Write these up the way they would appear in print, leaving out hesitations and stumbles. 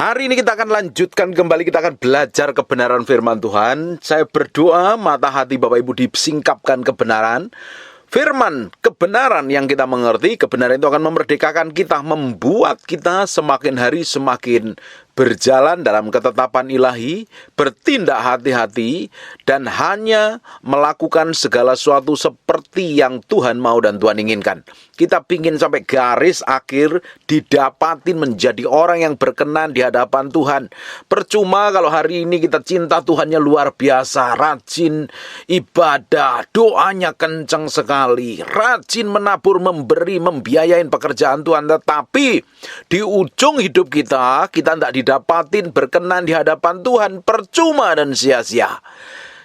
Hari ini kita akan lanjutkan kembali, kita akan belajar kebenaran firman Tuhan. Saya berdoa mata hati Bapak Ibu disingkapkan kebenaran. Firman kebenaran yang kita mengerti, kebenaran itu akan memerdekakan kita, membuat kita semakin hari semakin berjalan dalam ketetapan ilahi, bertindak hati-hati, dan hanya melakukan segala sesuatu seperti yang Tuhan mau dan Tuhan inginkan. Kita pingin sampai garis akhir didapatin menjadi orang yang berkenan di hadapan Tuhan. Percuma kalau hari ini kita cinta Tuhannya luar biasa, rajin ibadah, doanya kencang sekali, rajin menabur, memberi, membiayain pekerjaan Tuhan, tetapi di ujung hidup kita tidak didapatin berkenan di hadapan Tuhan, percuma dan sia-sia.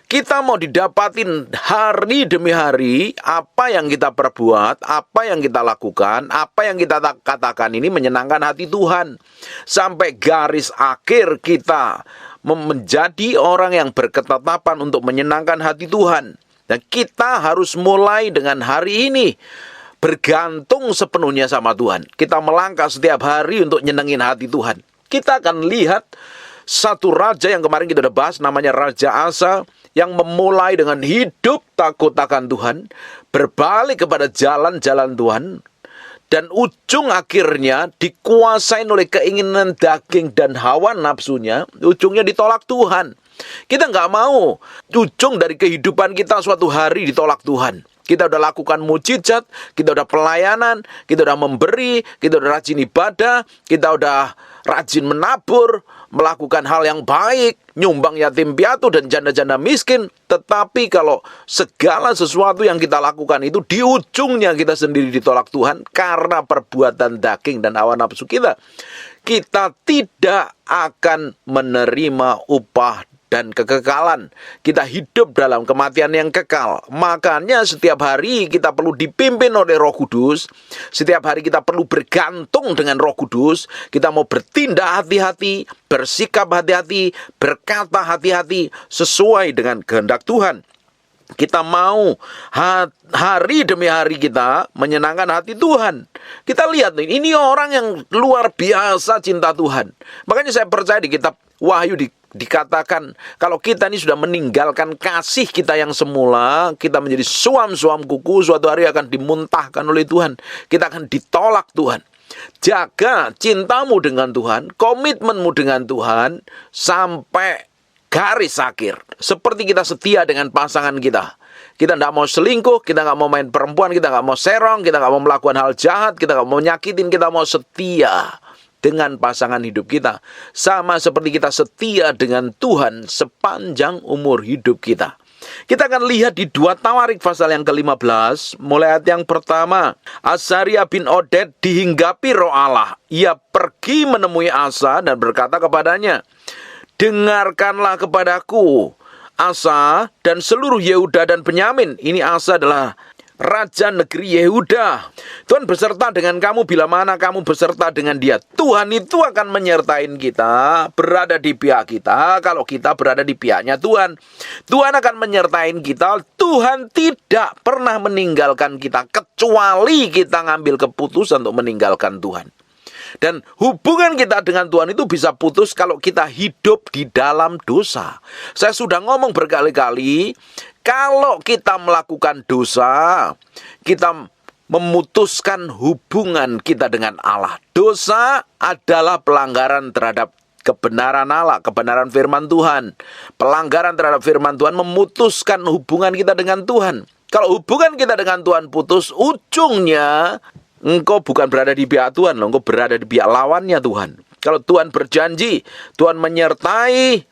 Kita mau didapatin hari demi hari, apa yang kita perbuat, apa yang kita lakukan, apa yang kita katakan ini menyenangkan hati Tuhan. Sampai garis akhir kita menjadi orang yang berketetapan untuk menyenangkan hati Tuhan. Dan kita harus mulai dengan hari ini bergantung sepenuhnya sama Tuhan. Kita melangkah setiap hari untuk nyenengin hati Tuhan. Kita akan lihat satu raja yang kemarin kita udah bahas, namanya Raja Asa, yang memulai dengan hidup takut akan Tuhan, berbalik kepada jalan-jalan Tuhan, dan ujung akhirnya dikuasain oleh keinginan daging dan hawa nafsunya, ujungnya ditolak Tuhan. Kita nggak mau ujung dari kehidupan kita suatu hari ditolak Tuhan. Kita udah lakukan mujizat, kita udah pelayanan, kita udah memberi, kita udah rajin ibadah, kita udah rajin menabur, melakukan hal yang baik, nyumbang yatim piatu dan janda-janda miskin. Tetapi kalau segala sesuatu yang kita lakukan itu di ujungnya kita sendiri ditolak Tuhan karena perbuatan daging dan hawa nafsu kita, kita tidak akan menerima upah dan kekekalan. Kita hidup dalam kematian yang kekal. Makanya setiap hari kita perlu dipimpin oleh Roh Kudus. Setiap hari kita perlu bergantung dengan Roh Kudus. Kita mau bertindak hati-hati, bersikap hati-hati, berkata hati-hati sesuai dengan kehendak Tuhan. Kita mau hari demi hari kita menyenangkan hati Tuhan. Kita lihat ini orang yang luar biasa cinta Tuhan. Makanya saya percaya di kitab Wahyu dikatakan kalau kita ini sudah meninggalkan kasih kita yang semula, kita menjadi suam-suam kuku, suatu hari akan dimuntahkan oleh Tuhan. Kita akan ditolak Tuhan. Jaga cintamu dengan Tuhan, komitmenmu dengan Tuhan sampai garis akhir. Seperti kita setia dengan pasangan kita. Kita tidak mau selingkuh, kita nggak mau main perempuan, kita nggak mau serong, kita nggak mau melakukan hal jahat, kita nggak mau nyakitin, kita mau setia dengan pasangan hidup kita. Sama seperti kita setia dengan Tuhan sepanjang umur hidup kita. Kita akan lihat di 2 Tawarik pasal yang ke-15, mulai ayat yang pertama. Azaria bin Oded dihinggapi roh Allah. Ia pergi menemui Asa dan berkata kepadanya, dengarkanlah kepadaku, Asa dan seluruh Yehuda dan Benyamin. Ini Asa adalah raja negeri Yehuda. Tuhan beserta dengan kamu bila mana kamu beserta dengan dia. Tuhan itu akan menyertai kita, berada di pihak kita kalau kita berada di pihaknya Tuhan. Tuhan akan menyertai kita. Tuhan tidak pernah meninggalkan kita kecuali kita ngambil keputusan untuk meninggalkan Tuhan. Dan hubungan kita dengan Tuhan itu bisa putus kalau kita hidup di dalam dosa. Saya sudah ngomong berkali-kali, kalau kita melakukan dosa, kita memutuskan hubungan kita dengan Allah. Dosa adalah pelanggaran terhadap kebenaran Allah, kebenaran firman Tuhan. Pelanggaran terhadap firman Tuhan memutuskan hubungan kita dengan Tuhan. Kalau hubungan kita dengan Tuhan putus, ujungnya engkau bukan berada di pihak Tuhan, engkau berada di pihak lawannya Tuhan. Kalau Tuhan berjanji, Tuhan menyertai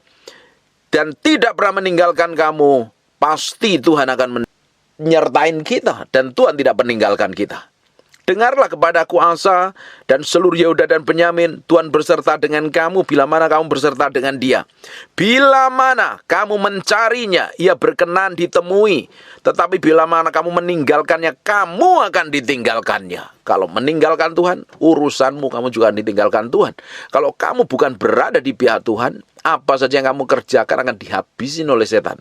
dan tidak pernah meninggalkan kamu, pasti Tuhan akan menyertai kita dan Tuhan tidak meninggalkan kita. Dengarlah kepadaku Asa dan seluruh Yehuda dan Benyamin. Tuhan berserta dengan kamu bila mana kamu berserta dengan dia. Bila mana kamu mencarinya, ia berkenan ditemui. Tetapi bila mana kamu meninggalkannya, kamu akan ditinggalkannya. Kalau meninggalkan Tuhan, urusanmu kamu juga akan ditinggalkan Tuhan. Kalau kamu bukan berada di pihak Tuhan, apa saja yang kamu kerjakan akan dihabisin oleh setan.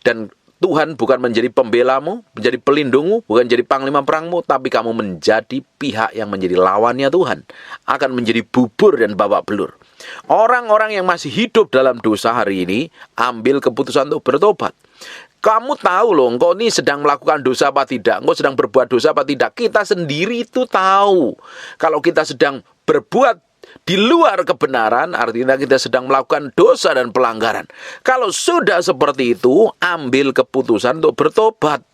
Dan Tuhan bukan menjadi pembelamu, menjadi pelindungmu, bukan menjadi panglima perangmu, tapi kamu menjadi pihak yang menjadi lawannya Tuhan. Akan menjadi bubur dan babak belur. Orang-orang yang masih hidup dalam dosa hari ini, ambil keputusan untuk bertobat. Kamu tahu loh, engkau ini sedang melakukan dosa apa tidak, engkau sedang berbuat dosa apa tidak. Kita sendiri itu tahu. Kalau kita sedang berbuat di luar kebenaran, artinya kita sedang melakukan dosa dan pelanggaran. Kalau sudah seperti itu, ambil keputusan untuk bertobat.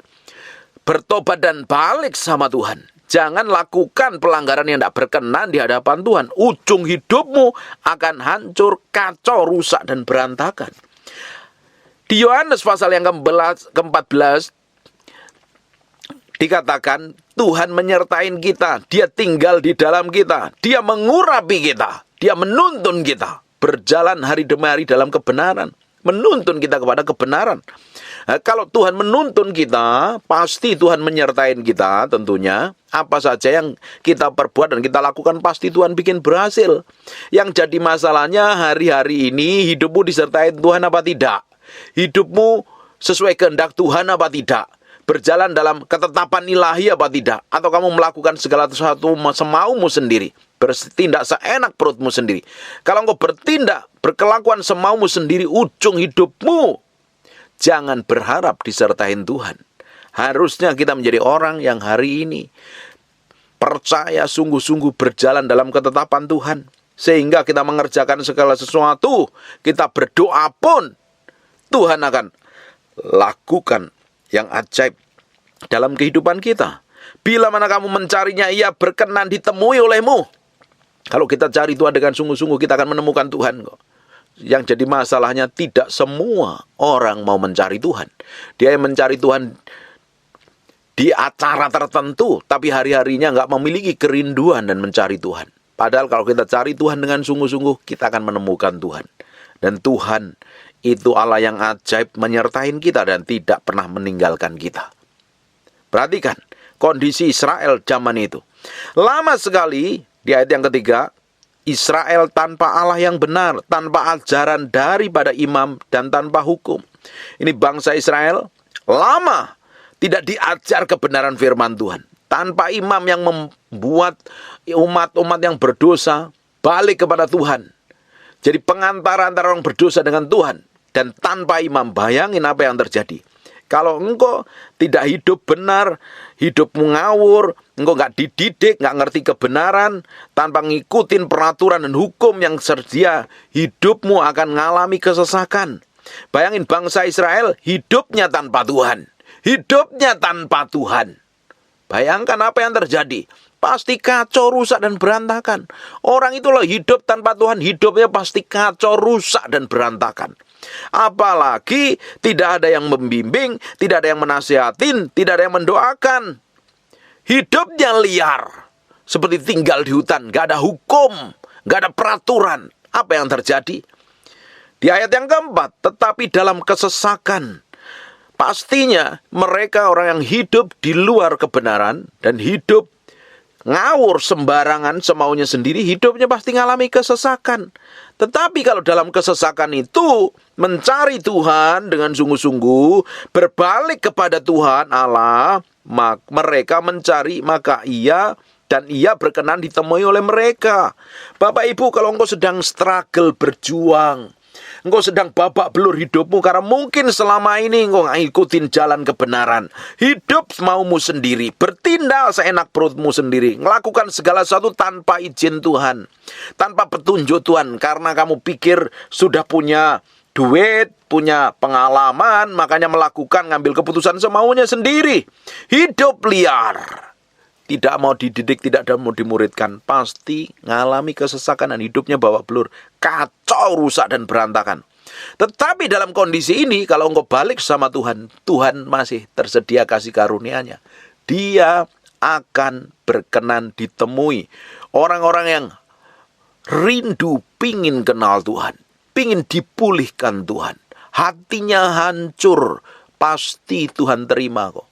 Bertobat dan balik sama Tuhan. Jangan lakukan pelanggaran yang tidak berkenan di hadapan Tuhan. Ujung hidupmu akan hancur, kacau, rusak, dan berantakan. Di Yohanes pasal yang ke-14 dikatakan Tuhan menyertai kita, Dia tinggal di dalam kita, Dia mengurapi kita, Dia menuntun kita berjalan hari demi hari dalam kebenaran, menuntun kita kepada kebenaran. Nah, kalau Tuhan menuntun kita, pasti Tuhan menyertai kita tentunya. Apa saja yang kita perbuat dan kita lakukan pasti Tuhan bikin berhasil. Yang jadi masalahnya hari-hari ini hidupmu disertai Tuhan apa tidak? Hidupmu sesuai kehendak Tuhan apa tidak? Berjalan dalam ketetapan ilahi apa tidak? Atau kamu melakukan segala sesuatu semaumu sendiri? Bertindak seenak perutmu sendiri. Kalau engkau bertindak, berkelakuan semaumu sendiri, ujung hidupmu jangan berharap disertai Tuhan. Harusnya kita menjadi orang yang hari ini percaya sungguh-sungguh berjalan dalam ketetapan Tuhan. Sehingga kita mengerjakan segala sesuatu, kita berdoa pun Tuhan akan lakukan yang ajaib dalam kehidupan kita. Bila mana kamu mencarinya, Ia berkenan ditemui olehmu. Kalau kita cari Tuhan dengan sungguh-sungguh, kita akan menemukan Tuhan kok. Yang jadi masalahnya tidak semua orang mau mencari Tuhan. Dia yang mencari Tuhan di acara tertentu, tapi hari-harinya nggak memiliki kerinduan dan mencari Tuhan. Padahal kalau kita cari Tuhan dengan sungguh-sungguh, kita akan menemukan Tuhan. Dan Tuhan itu Allah yang ajaib, menyertai kita dan tidak pernah meninggalkan kita. Perhatikan kondisi Israel zaman itu. Lama sekali, di ayat yang ketiga, Israel tanpa Allah yang benar, tanpa ajaran daripada imam dan tanpa hukum. Ini bangsa Israel lama tidak diajar kebenaran firman Tuhan. Tanpa imam yang membuat umat-umat yang berdosa balik kepada Tuhan. Jadi pengantara antara orang berdosa dengan Tuhan. Dan tanpa imam, bayangin apa yang terjadi. Kalau engkau tidak hidup benar, hidupmu ngawur, engkau nggak dididik, nggak ngerti kebenaran, tanpa ngikutin peraturan dan hukum yang sedia, hidupmu akan mengalami kesesakan. Bayangin bangsa Israel hidupnya tanpa Tuhan. Hidupnya tanpa Tuhan. Bayangkan apa yang terjadi. Pasti kacau, rusak, dan berantakan. Orang itu loh hidup tanpa Tuhan, hidupnya pasti kacau, rusak, dan berantakan. Apalagi tidak ada yang membimbing, tidak ada yang menasihatin, tidak ada yang mendoakan. Hidupnya liar, seperti tinggal di hutan, gak ada hukum, gak ada peraturan. Apa yang terjadi? Di ayat yang keempat, tetapi dalam kesesakan. Pastinya mereka orang yang hidup di luar kebenaran dan hidup ngawur sembarangan semaunya sendiri, hidupnya pasti mengalami kesesakan. Tetapi kalau dalam kesesakan itu mencari Tuhan dengan sungguh-sungguh, berbalik kepada Tuhan Allah, mereka mencari, maka Ia berkenan ditemui oleh mereka. Bapak Ibu, kalau engkau sedang struggle berjuang, engkau sedang babak belur hidupmu karena mungkin selama ini engkau nggak ngikutin jalan kebenaran. Hidup maumu sendiri, bertindak seenak perutmu sendiri, melakukan segala sesuatu tanpa izin Tuhan, tanpa petunjuk Tuhan, karena kamu pikir sudah punya duit, punya pengalaman, makanya melakukan ngambil keputusan semaunya sendiri. Hidup liar. Tidak mau dididik, tidak mau dimuridkan, pasti ngalami kesesakan dan hidupnya babak belur, kacau, rusak, dan berantakan. Tetapi dalam kondisi ini, kalau engkau balik sama Tuhan, Tuhan masih tersedia kasih karunia-Nya. Dia akan berkenan ditemui orang-orang yang rindu, pingin kenal Tuhan, pingin dipulihkan Tuhan. Hatinya hancur, pasti Tuhan terima kok.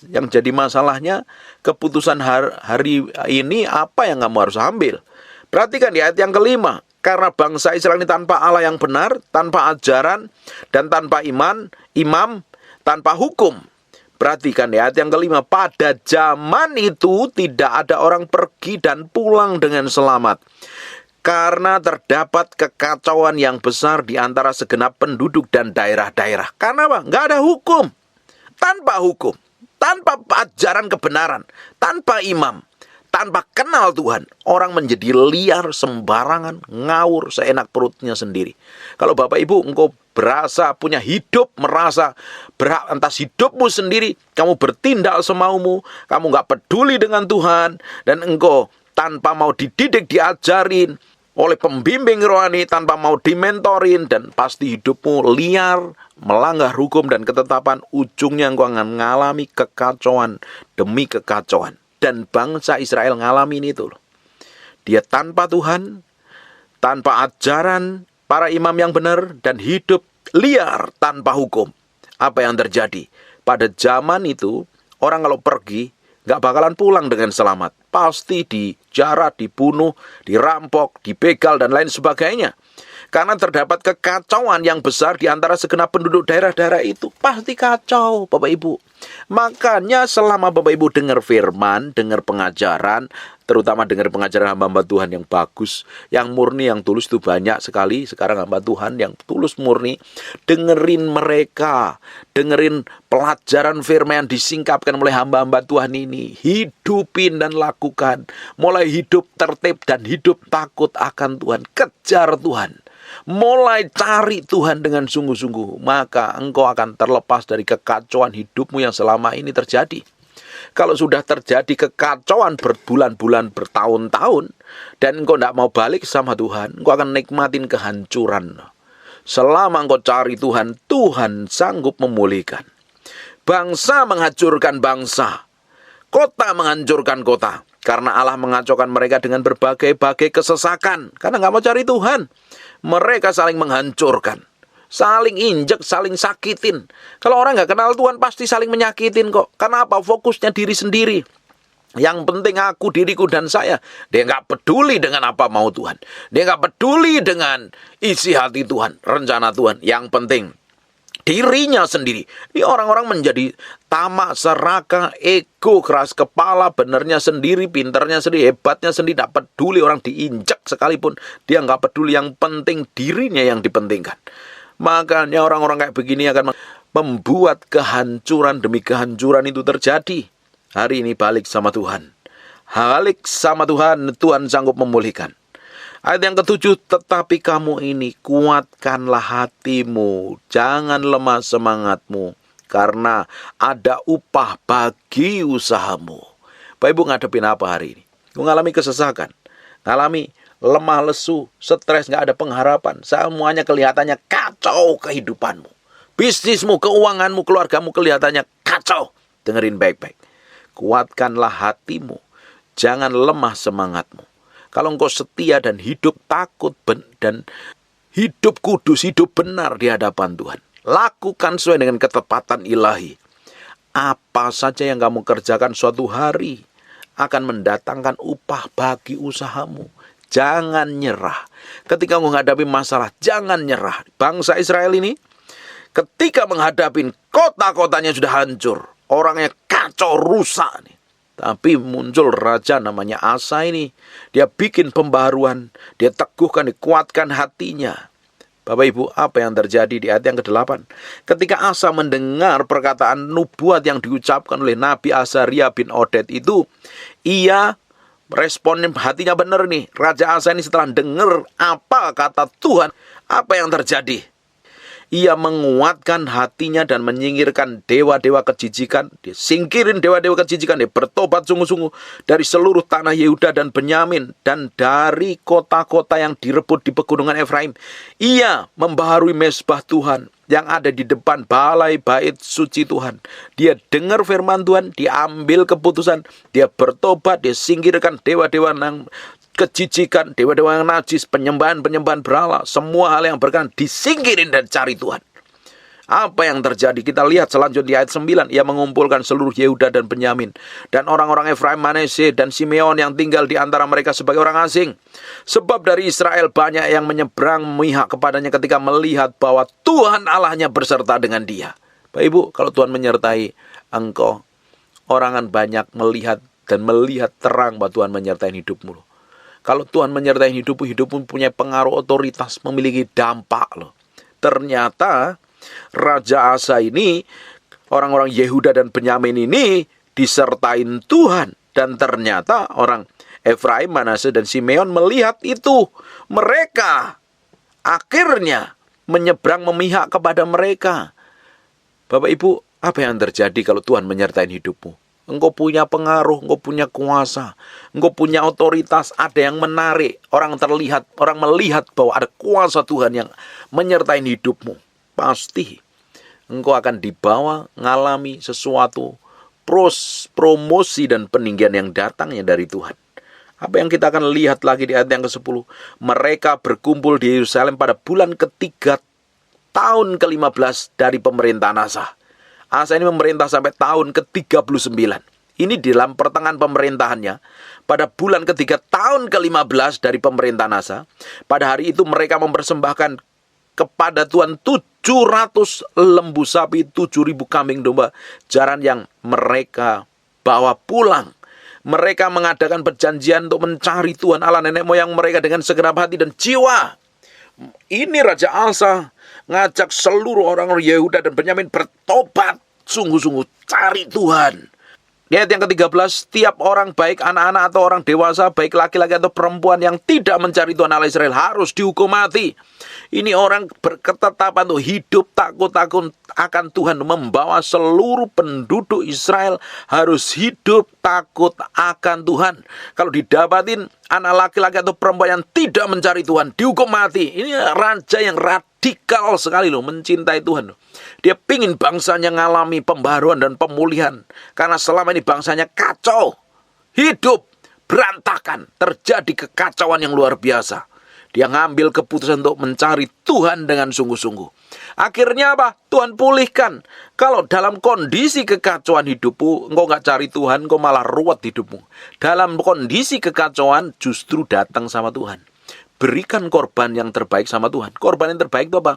Yang jadi masalahnya, keputusan hari ini apa yang kamu harus ambil? Perhatikan di ayat yang kelima. Karena bangsa Israel ini tanpa Allah yang benar, tanpa ajaran, dan tanpa imam, tanpa hukum. Perhatikan di ayat yang kelima. Pada zaman itu tidak ada orang pergi dan pulang dengan selamat. Karena terdapat kekacauan yang besar di antara segenap penduduk dan daerah-daerah. Karena apa? Nggak ada hukum. Tanpa hukum, tanpa ajaran kebenaran, tanpa imam, tanpa kenal Tuhan, orang menjadi liar, sembarangan, ngawur, seenak perutnya sendiri. Kalau Bapak Ibu engkau berasa punya hidup, merasa berhak atas hidupmu sendiri, kamu bertindak semaumu, kamu nggak peduli dengan Tuhan, dan engkau tanpa mau dididik, diajarin oleh pembimbing rohani, tanpa mau dimentorin, dan pasti hidupmu liar, melanggar hukum dan ketetapan, ujungnya engkau akan mengalami kekacauan demi kekacauan. Dan bangsa Israel ngalamin itu loh. Dia tanpa Tuhan, tanpa ajaran para imam yang benar, dan hidup liar tanpa hukum. Apa yang terjadi? Pada zaman itu, orang kalau pergi, nggak bakalan pulang dengan selamat. Pasti dijarat, dibunuh, dirampok, dibegal, dan lain sebagainya. Karena terdapat kekacauan yang besar di antara segenap penduduk daerah-daerah itu. Pasti kacau, Bapak Ibu. Makanya selama Bapak Ibu dengar firman, dengar pengajaran, terutama dengar pengajaran hamba-hamba Tuhan yang bagus, yang murni, yang tulus itu banyak sekali. Sekarang hamba Tuhan yang tulus murni, dengerin mereka, dengerin pelajaran firman yang disingkapkan oleh hamba-hamba Tuhan ini. Hidupin dan lakukan. Mulai hidup tertib dan hidup takut akan Tuhan. Kejar Tuhan. Mulai cari Tuhan dengan sungguh-sungguh, maka engkau akan terlepas dari kekacauan hidupmu yang selama ini terjadi. Kalau sudah terjadi kekacauan berbulan-bulan, bertahun-tahun, dan engkau tidak mau balik sama Tuhan, engkau akan nikmatin kehancuran. Selama engkau cari Tuhan, Tuhan sanggup memulihkan. Bangsa menghancurkan bangsa, kota menghancurkan kota, karena Allah mengacaukan mereka dengan berbagai-bagai kesesakan, karena nggak mau cari Tuhan. Mereka saling menghancurkan, saling injek, saling sakitin. Kalau orang nggak kenal Tuhan pasti saling menyakitin kok. Karena apa? Fokusnya diri sendiri. Yang penting aku, diriku, dan saya. Dia nggak peduli dengan apa mau Tuhan. Dia nggak peduli dengan isi hati Tuhan, rencana Tuhan. Yang penting dirinya sendiri. Ini orang-orang menjadi tamak, serakah, ego, keras kepala, benernya sendiri, pinternya sendiri, hebatnya sendiri, tidak peduli orang diinjak sekalipun, dia nggak peduli, yang penting dirinya yang dipentingkan. Makanya orang-orang kayak begini akan membuat kehancuran demi kehancuran itu terjadi. Hari ini balik sama Tuhan. Balik sama Tuhan, Tuhan sanggup memulihkan. Ayat yang ke-7, tetapi kamu ini kuatkanlah hatimu, jangan lemah semangatmu, karena ada upah bagi usahamu. Bapak Ibu ngadepin apa hari ini? Mengalami kesesakan, mengalami lemah lesu, stres, nggak ada pengharapan, semuanya kelihatannya kacau kehidupanmu. Bisnismu, keuanganmu, keluargamu kelihatannya kacau. Dengerin baik-baik. Kuatkanlah hatimu, jangan lemah semangatmu. Kalau engkau setia dan hidup takut dan hidup kudus, hidup benar di hadapan Tuhan, lakukan sesuai dengan ketepatan ilahi. Apa saja yang kamu kerjakan suatu hari akan mendatangkan upah bagi usahamu. Jangan nyerah. Ketika menghadapi masalah, jangan nyerah. Bangsa Israel ini ketika menghadapi kota-kotanya sudah hancur, orangnya kacau, rusak nih. Tapi muncul raja namanya Asa ini. Dia bikin pembaharuan. Dia teguhkan, dikuatkan hatinya. Bapak Ibu, apa yang terjadi di ayat yang ke-8? Ketika Asa mendengar perkataan nubuat yang diucapkan oleh Nabi Azaria bin Oded itu, ia responnya hatinya benar nih. Raja Asa ini setelah dengar apa kata Tuhan, apa yang terjadi? Ia menguatkan hatinya dan menyingkirkan dewa-dewa kejijikan. Dia singkirin dewa-dewa kejijikan. Dia bertobat sungguh-sungguh dari seluruh tanah Yehuda dan Benyamin. Dan dari kota-kota yang direbut di pegunungan Efraim. Ia membaharui mezbah Tuhan yang ada di depan balai bait suci Tuhan. Dia dengar firman Tuhan. Dia ambil keputusan. Dia bertobat. Dia singkirkan dewa-dewa yang kejijikan, dewa-dewa yang najis, penyembahan-penyembahan berhala, semua hal yang berkenan disingkirin dan cari Tuhan. Apa yang terjadi? Kita lihat selanjutnya di ayat 9. Ia mengumpulkan seluruh Yehuda dan Benyamin dan orang-orang Efraim, Manase dan Simeon yang tinggal di antara mereka sebagai orang asing. Sebab dari Israel banyak yang menyeberang memihak kepadanya ketika melihat bahwa Tuhan Allahnya berserta dengan dia. Bapak Ibu, kalau Tuhan menyertai engkau, orang akan banyak melihat dan melihat terang bahwa Tuhan menyertai hidupmu. Kalau Tuhan menyertai hidupmu, hidupmu punya pengaruh otoritas, memiliki dampak loh. Ternyata Raja Asa ini, orang-orang Yehuda dan Benyamin ini disertain Tuhan. Dan ternyata orang Efraim, Manase, dan Simeon melihat itu. Mereka akhirnya menyeberang memihak kepada mereka. Bapak Ibu, apa yang terjadi kalau Tuhan menyertai hidupmu? Engkau punya pengaruh, engkau punya kuasa, engkau punya otoritas, ada yang menarik. Orang melihat bahwa ada kuasa Tuhan yang menyertai hidupmu. Pasti engkau akan dibawa ngalami sesuatu promosi dan peninggian yang datangnya dari Tuhan. Apa yang kita akan lihat lagi di ayat yang ke-10. Mereka berkumpul di Yerusalem pada bulan ketiga tahun ke-15 dari pemerintahan Asa. Asa ini memerintah sampai tahun ke-39. Ini dalam pertengahan pemerintahannya. Pada bulan ketiga tahun ke-15 dari pemerintahan Asa. Pada hari itu mereka mempersembahkan kepada Tuhan 700 lembu sapi, 7.000 kambing domba jaran yang mereka bawa pulang. Mereka mengadakan perjanjian untuk mencari Tuhan Allah nenek moyang mereka dengan segenap hati dan jiwa. Ini Raja Asa ngajak seluruh orang Yehuda dan Benyamin bertobat, sungguh-sungguh cari Tuhan. Di ayat yang ke-13, setiap orang baik anak-anak atau orang dewasa, baik laki-laki atau perempuan yang tidak mencari Tuhan Allah Israel harus dihukum mati. Ini orang berketetapan untuk hidup takut-takut akan Tuhan, membawa seluruh penduduk Israel harus hidup takut akan Tuhan. Kalau didapatin anak laki-laki atau perempuan yang tidak mencari Tuhan, dihukum mati. Ini raja yang radikal sekali loh, mencintai Tuhan. Dia pingin bangsanya ngalami pembaharuan dan pemulihan. Karena selama ini bangsanya kacau. Hidup berantakan. Terjadi kekacauan yang luar biasa. Dia ngambil keputusan untuk mencari Tuhan dengan sungguh-sungguh. Akhirnya apa? Tuhan pulihkan. Kalau dalam kondisi kekacauan hidupmu, engkau gak cari Tuhan, engkau malah ruwet hidupmu. Dalam kondisi kekacauan, justru datang sama Tuhan. Berikan korban yang terbaik sama Tuhan. Korban yang terbaik itu apa?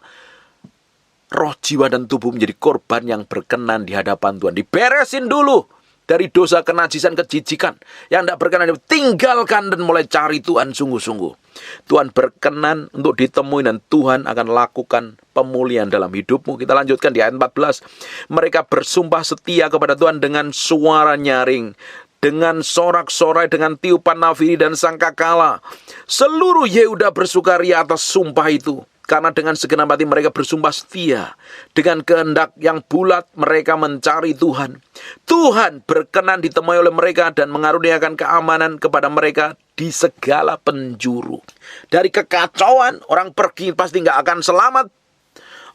Roh, jiwa, dan tubuh menjadi korban yang berkenan di hadapan Tuhan. Diberesin dulu dari dosa, kenajisan, kejijikan yang tidak berkenan. Tinggalkan dan mulai cari Tuhan sungguh-sungguh. Tuhan berkenan untuk ditemui dan Tuhan akan lakukan pemulihan dalam hidupmu. Kita lanjutkan di ayat 14. Mereka bersumpah setia kepada Tuhan dengan suara nyaring, dengan sorak-sorai, dengan tiupan nafiri dan sangkakala. Seluruh Yehuda bersukaria atas sumpah itu. Karena dengan segenap hati mereka bersumpah setia. Dengan kehendak yang bulat mereka mencari Tuhan. Tuhan berkenan ditemui oleh mereka dan mengaruniakan keamanan kepada mereka di segala penjuru. Dari kekacauan, orang pergi pasti nggak akan selamat.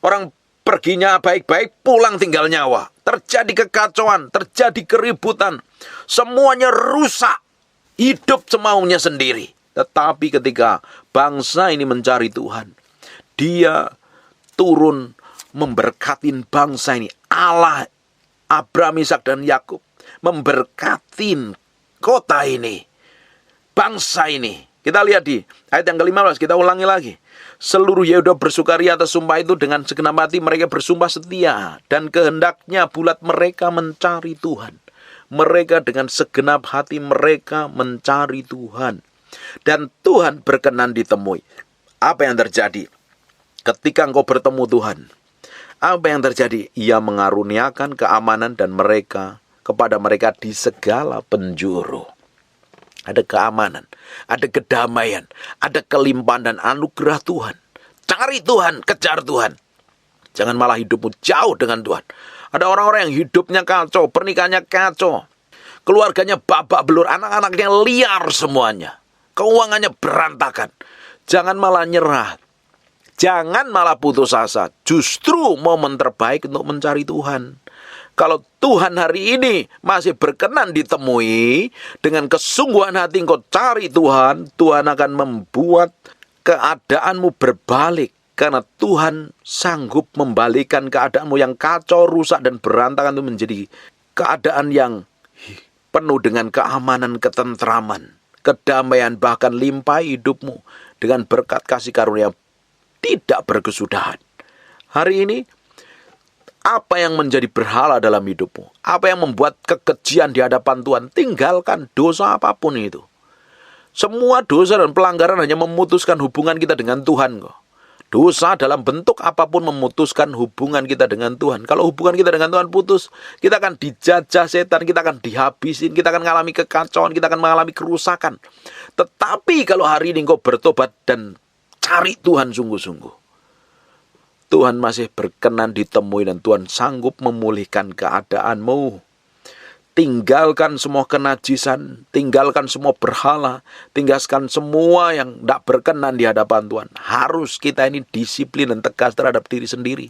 Orang perginya baik-baik, pulang tinggal nyawa. Terjadi kekacauan, terjadi keributan. Semuanya rusak. Hidup semaunya sendiri. Tetapi ketika bangsa ini mencari Tuhan, Dia turun memberkatin bangsa ini. Allah Abraham, Ishak, dan Yakub memberkatin kota ini, bangsa ini. Kita lihat di ayat yang ke-15, kita ulangi lagi. Seluruh Yehuda bersukaria atas sumpah itu, dengan segenap hati mereka bersumpah setia, dan kehendaknya bulat mereka mencari Tuhan. Mereka dengan segenap hati mereka mencari Tuhan. Dan Tuhan berkenan ditemui. Apa yang terjadi? Ketika engkau bertemu Tuhan, apa yang terjadi? Ia mengaruniakan keamanan dan kepada mereka di segala penjuru. Ada keamanan, ada kedamaian, ada kelimpahan dan anugerah Tuhan. Cari Tuhan, kejar Tuhan. Jangan malah hidupmu jauh dengan Tuhan. Ada orang-orang yang hidupnya kacau, pernikahannya kacau, keluarganya babak belur, anak-anaknya liar semuanya, keuangannya berantakan. Jangan malah nyerah. Jangan malah putus asa. Justru momen terbaik untuk mencari Tuhan. Kalau Tuhan hari ini masih berkenan ditemui, dengan kesungguhan hati engkau cari Tuhan, Tuhan akan membuat keadaanmu berbalik. Karena Tuhan sanggup membalikkan keadaanmu yang kacau, rusak, dan berantakan itu menjadi keadaan yang penuh dengan keamanan, ketentraman, kedamaian, bahkan limpah hidupmu dengan berkat kasih karunia tidak berkesudahan. Hari ini, apa yang menjadi berhala dalam hidupmu? Apa yang membuat kekejian di hadapan Tuhan? Tinggalkan dosa apapun itu. Semua dosa dan pelanggaran hanya memutuskan hubungan kita dengan Tuhan kok. Dosa dalam bentuk apapun memutuskan hubungan kita dengan Tuhan. Kalau hubungan kita dengan Tuhan putus, kita akan dijajah setan, kita akan dihabisin, kita akan mengalami kekacauan, kita akan mengalami kerusakan. Tetapi kalau hari ini engkau bertobat dan cari Tuhan sungguh-sungguh, Tuhan masih berkenan ditemui dan Tuhan sanggup memulihkan keadaanmu. Tinggalkan semua kenajisan, tinggalkan semua berhala, tinggalkan semua yang tidak berkenan di hadapan Tuhan. Harus kita ini disiplin dan tegas terhadap diri sendiri.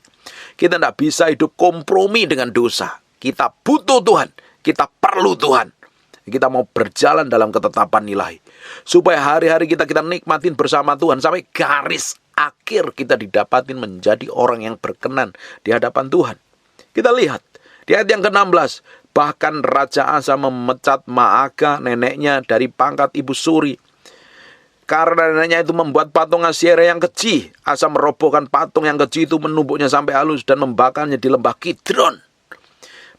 Kita tidak bisa hidup kompromi dengan dosa. Kita butuh Tuhan, kita perlu Tuhan. Kita mau berjalan dalam ketetapan ilahi. Supaya hari-hari kita nikmatin bersama Tuhan sampai garis akhir kita didapatin menjadi orang yang berkenan di hadapan Tuhan. Kita lihat di ayat yang ke-16. Bahkan Raja Asa memecat Ma'aka, neneknya, dari pangkat ibu suri. Karena neneknya itu membuat patung Asyera yang keji. Asa merobohkan patung yang keji itu, menumbuknya sampai halus dan membakarnya di lembah Kidron.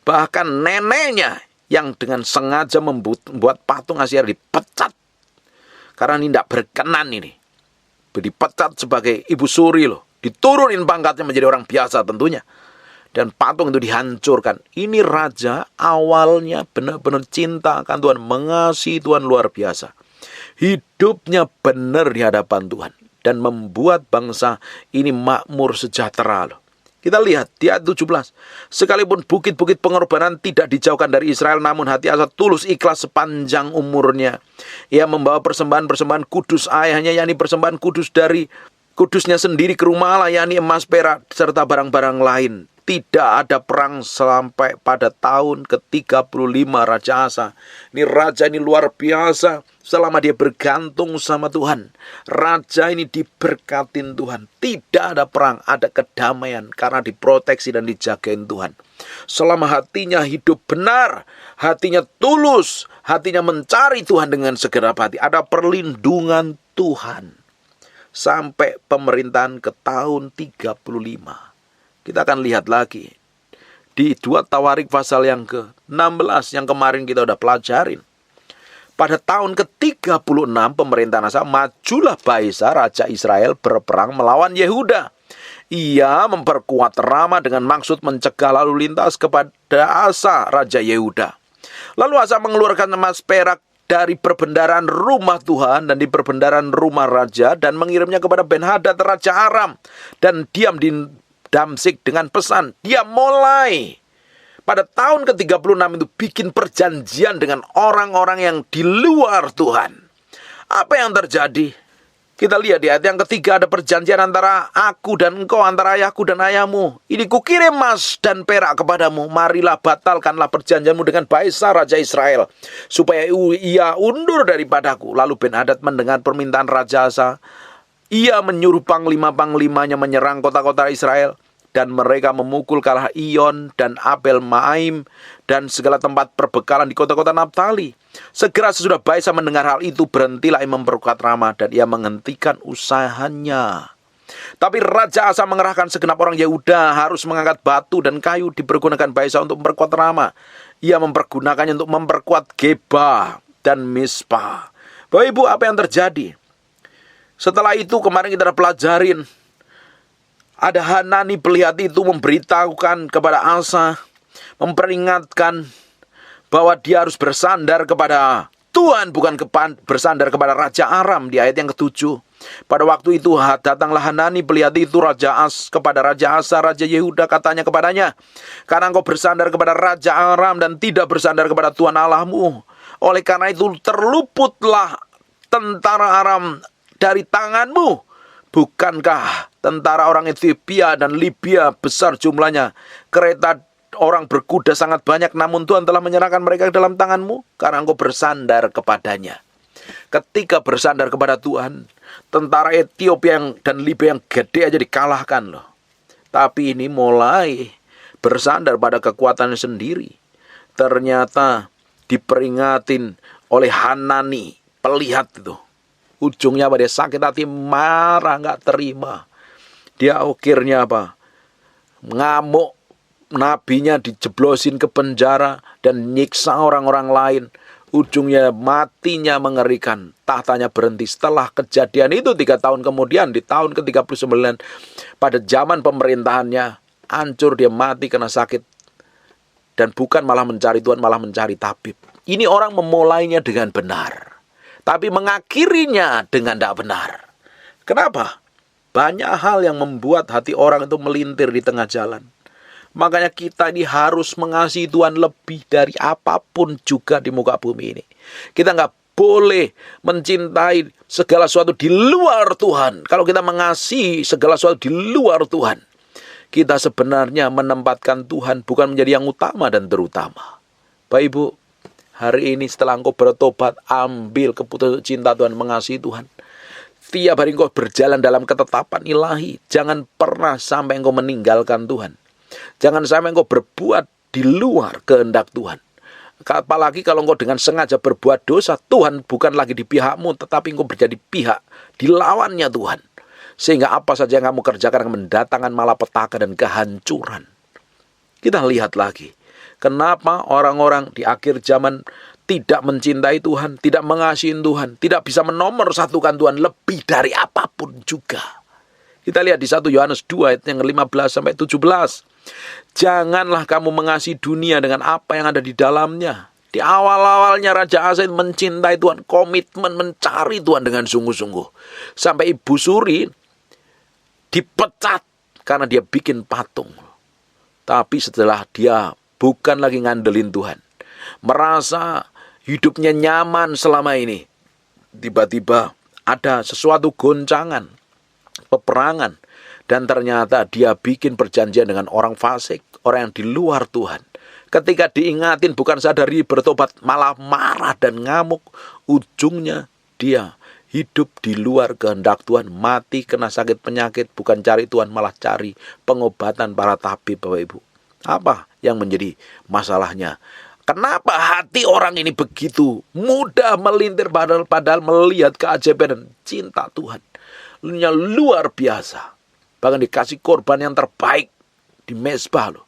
Bahkan neneknya yang dengan sengaja membuat patung Asyera dipecat. Karena ini tidak berkenan ini. Dipecat sebagai ibu suri loh. Diturunin pangkatnya menjadi orang biasa tentunya. Dan patung itu dihancurkan. Ini raja awalnya benar-benar cinta akan Tuhan. Mengasihi Tuhan luar biasa. Hidupnya benar di hadapan Tuhan. Dan membuat bangsa ini makmur sejahtera loh. Kita lihat di ayat 17. Sekalipun bukit-bukit pengorbanan tidak dijauhkan dari Israel, namun hati Asa tulus ikhlas sepanjang umurnya. Ia membawa persembahan-persembahan kudus ayahnya, yakni persembahan kudus dari kudusnya sendiri ke rumah Allah, yakni emas, perak, serta barang-barang lain. Tidak ada perang sampai pada tahun ke-35 Raja Asa. Ini raja ini luar biasa. Selama dia bergantung sama Tuhan, raja ini diberkatin Tuhan. Tidak ada perang, ada kedamaian karena diproteksi dan dijagain Tuhan. Selama hatinya hidup benar, hatinya tulus, hatinya mencari Tuhan dengan segenap hati, ada perlindungan Tuhan. Sampai pemerintahan ke tahun 35. Kita akan lihat lagi di 2 Tawarik pasal yang ke-16 yang kemarin kita udah pelajarin. Pada tahun ke-36 pemerintahan Asa, majulah Baesa raja Israel berperang melawan Yehuda. Ia memperkuat Rama dengan maksud mencegah lalu lintas kepada Asa raja Yehuda. Lalu Asa mengeluarkan emas, perak dari perbendaharaan rumah Tuhan dan di perbendaharaan rumah raja dan mengirimnya kepada Ben-Hadad raja Aram, dan diam di Damsik dengan pesan, dia mulai pada tahun ke-36 itu bikin perjanjian dengan orang-orang yang di luar Tuhan. Apa yang terjadi? Kita lihat di ayat yang ketiga, ada perjanjian antara aku dan engkau, antara ayahku dan ayahmu. Ini kukirim emas dan perak kepadamu. Marilah batalkanlah perjanjianmu dengan Baesa raja Israel, supaya ia undur daripadaku. Lalu Ben-Hadad mendengar permintaan Raja Asa. Ia menyuruh panglima-panglimanya menyerang kota-kota Israel, dan mereka memukul kalah Iyon dan Abel Maim dan segala tempat perbekalan di kota-kota Naftali. Segera sesudah Baesa mendengar hal itu, berhentilah ia memperkuat Rama dan ia menghentikan usahanya. Tapi Raja Asa mengerahkan segenap orang Yehuda harus mengangkat batu dan kayu dipergunakan Baesa untuk memperkuat Rama. Ia mempergunakannya untuk memperkuat Geba dan Mispa. Bapak Ibu, apa yang terjadi? Setelah itu kemarin kita udah pelajarin. Ada Hanani pelihat itu memberitahukan kepada Asa, memperingatkan bahwa dia harus bersandar kepada Tuhan, bukan bersandar kepada Raja Aram di ayat yang ke-7. Pada waktu itu datanglah Hanani pelihat itu kepada Raja Asa, Raja Yehuda, katanya kepadanya, karena engkau bersandar kepada Raja Aram dan tidak bersandar kepada Tuhan Allahmu, oleh karena itu terluputlah tentara Aram dari tanganmu. Bukankah tentara orang Ethiopia dan Libya besar jumlahnya, kereta orang berkuda sangat banyak, namun Tuhan telah menyerahkan mereka ke dalam tanganmu karena engkau bersandar kepadanya. Ketika bersandar kepada Tuhan, tentara Ethiopia dan Libya yang gede aja dikalahkan loh. Tapi ini mulai bersandar pada kekuatannya sendiri. Ternyata diperingatin oleh Hanani pelihat itu. Ujungnya apa? Dia sakit hati, marah, gak terima. Dia akhirnya apa? Ngamuk, nabinya dijeblosin ke penjara dan nyiksa orang-orang lain. Ujungnya matinya mengerikan, tahtanya berhenti. Setelah kejadian itu 3 tahun kemudian, di tahun ke-39, pada zaman pemerintahannya, hancur, dia mati kena sakit. Dan bukan malah mencari Tuhan, malah mencari tabib. Ini orang memulainya dengan benar, tapi mengakhirinya dengan tidak benar. Kenapa? Banyak hal yang membuat hati orang itu melintir di tengah jalan. Makanya kita ini harus mengasihi Tuhan lebih dari apapun juga di muka bumi ini. Kita nggak boleh mencintai segala sesuatu di luar Tuhan. Kalau kita mengasihi segala sesuatu di luar Tuhan, kita sebenarnya menempatkan Tuhan bukan menjadi yang utama dan terutama. Bapak Ibu, hari ini setelah engkau bertobat, ambil keputusan cinta Tuhan, mengasihi Tuhan. Tiap hari engkau berjalan dalam ketetapan ilahi. Jangan pernah sampai engkau meninggalkan Tuhan. Jangan sampai engkau berbuat di luar kehendak Tuhan. Apalagi kalau engkau dengan sengaja berbuat dosa, Tuhan bukan lagi di pihakmu, tetapi engkau menjadi pihak dilawannya Tuhan. Sehingga apa saja yang kamu kerjakan akan mendatangkan malapetaka dan kehancuran. Kita lihat lagi, kenapa orang-orang di akhir zaman tidak mencintai Tuhan, tidak mengasihi Tuhan, tidak bisa menomorsatukan Tuhan lebih dari apapun juga. Kita lihat di 1 Yohanes 2 ayat yang 15 sampai 17. Janganlah kamu mengasihi dunia dengan apa yang ada di dalamnya. Di awal-awalnya Raja Asa mencintai Tuhan, komitmen mencari Tuhan dengan sungguh-sungguh. Sampai Ibu Suri dipecat karena dia bikin patung. Tapi setelah dia bukan lagi ngandelin Tuhan, merasa hidupnya nyaman selama ini, tiba-tiba ada sesuatu goncangan, peperangan, dan ternyata dia bikin perjanjian dengan orang fasik, orang yang di luar Tuhan. Ketika diingatin bukan sadari bertobat, malah marah dan ngamuk. Ujungnya dia hidup di luar kehendak Tuhan, mati kena sakit penyakit, bukan cari Tuhan malah cari pengobatan para tabib. Bapak Ibu, apa yang menjadi masalahnya? Kenapa hati orang ini begitu mudah melintir padahal melihat keajaiban dan cinta Tuhan luar biasa. Bahkan dikasih korban yang terbaik di mezbah loh.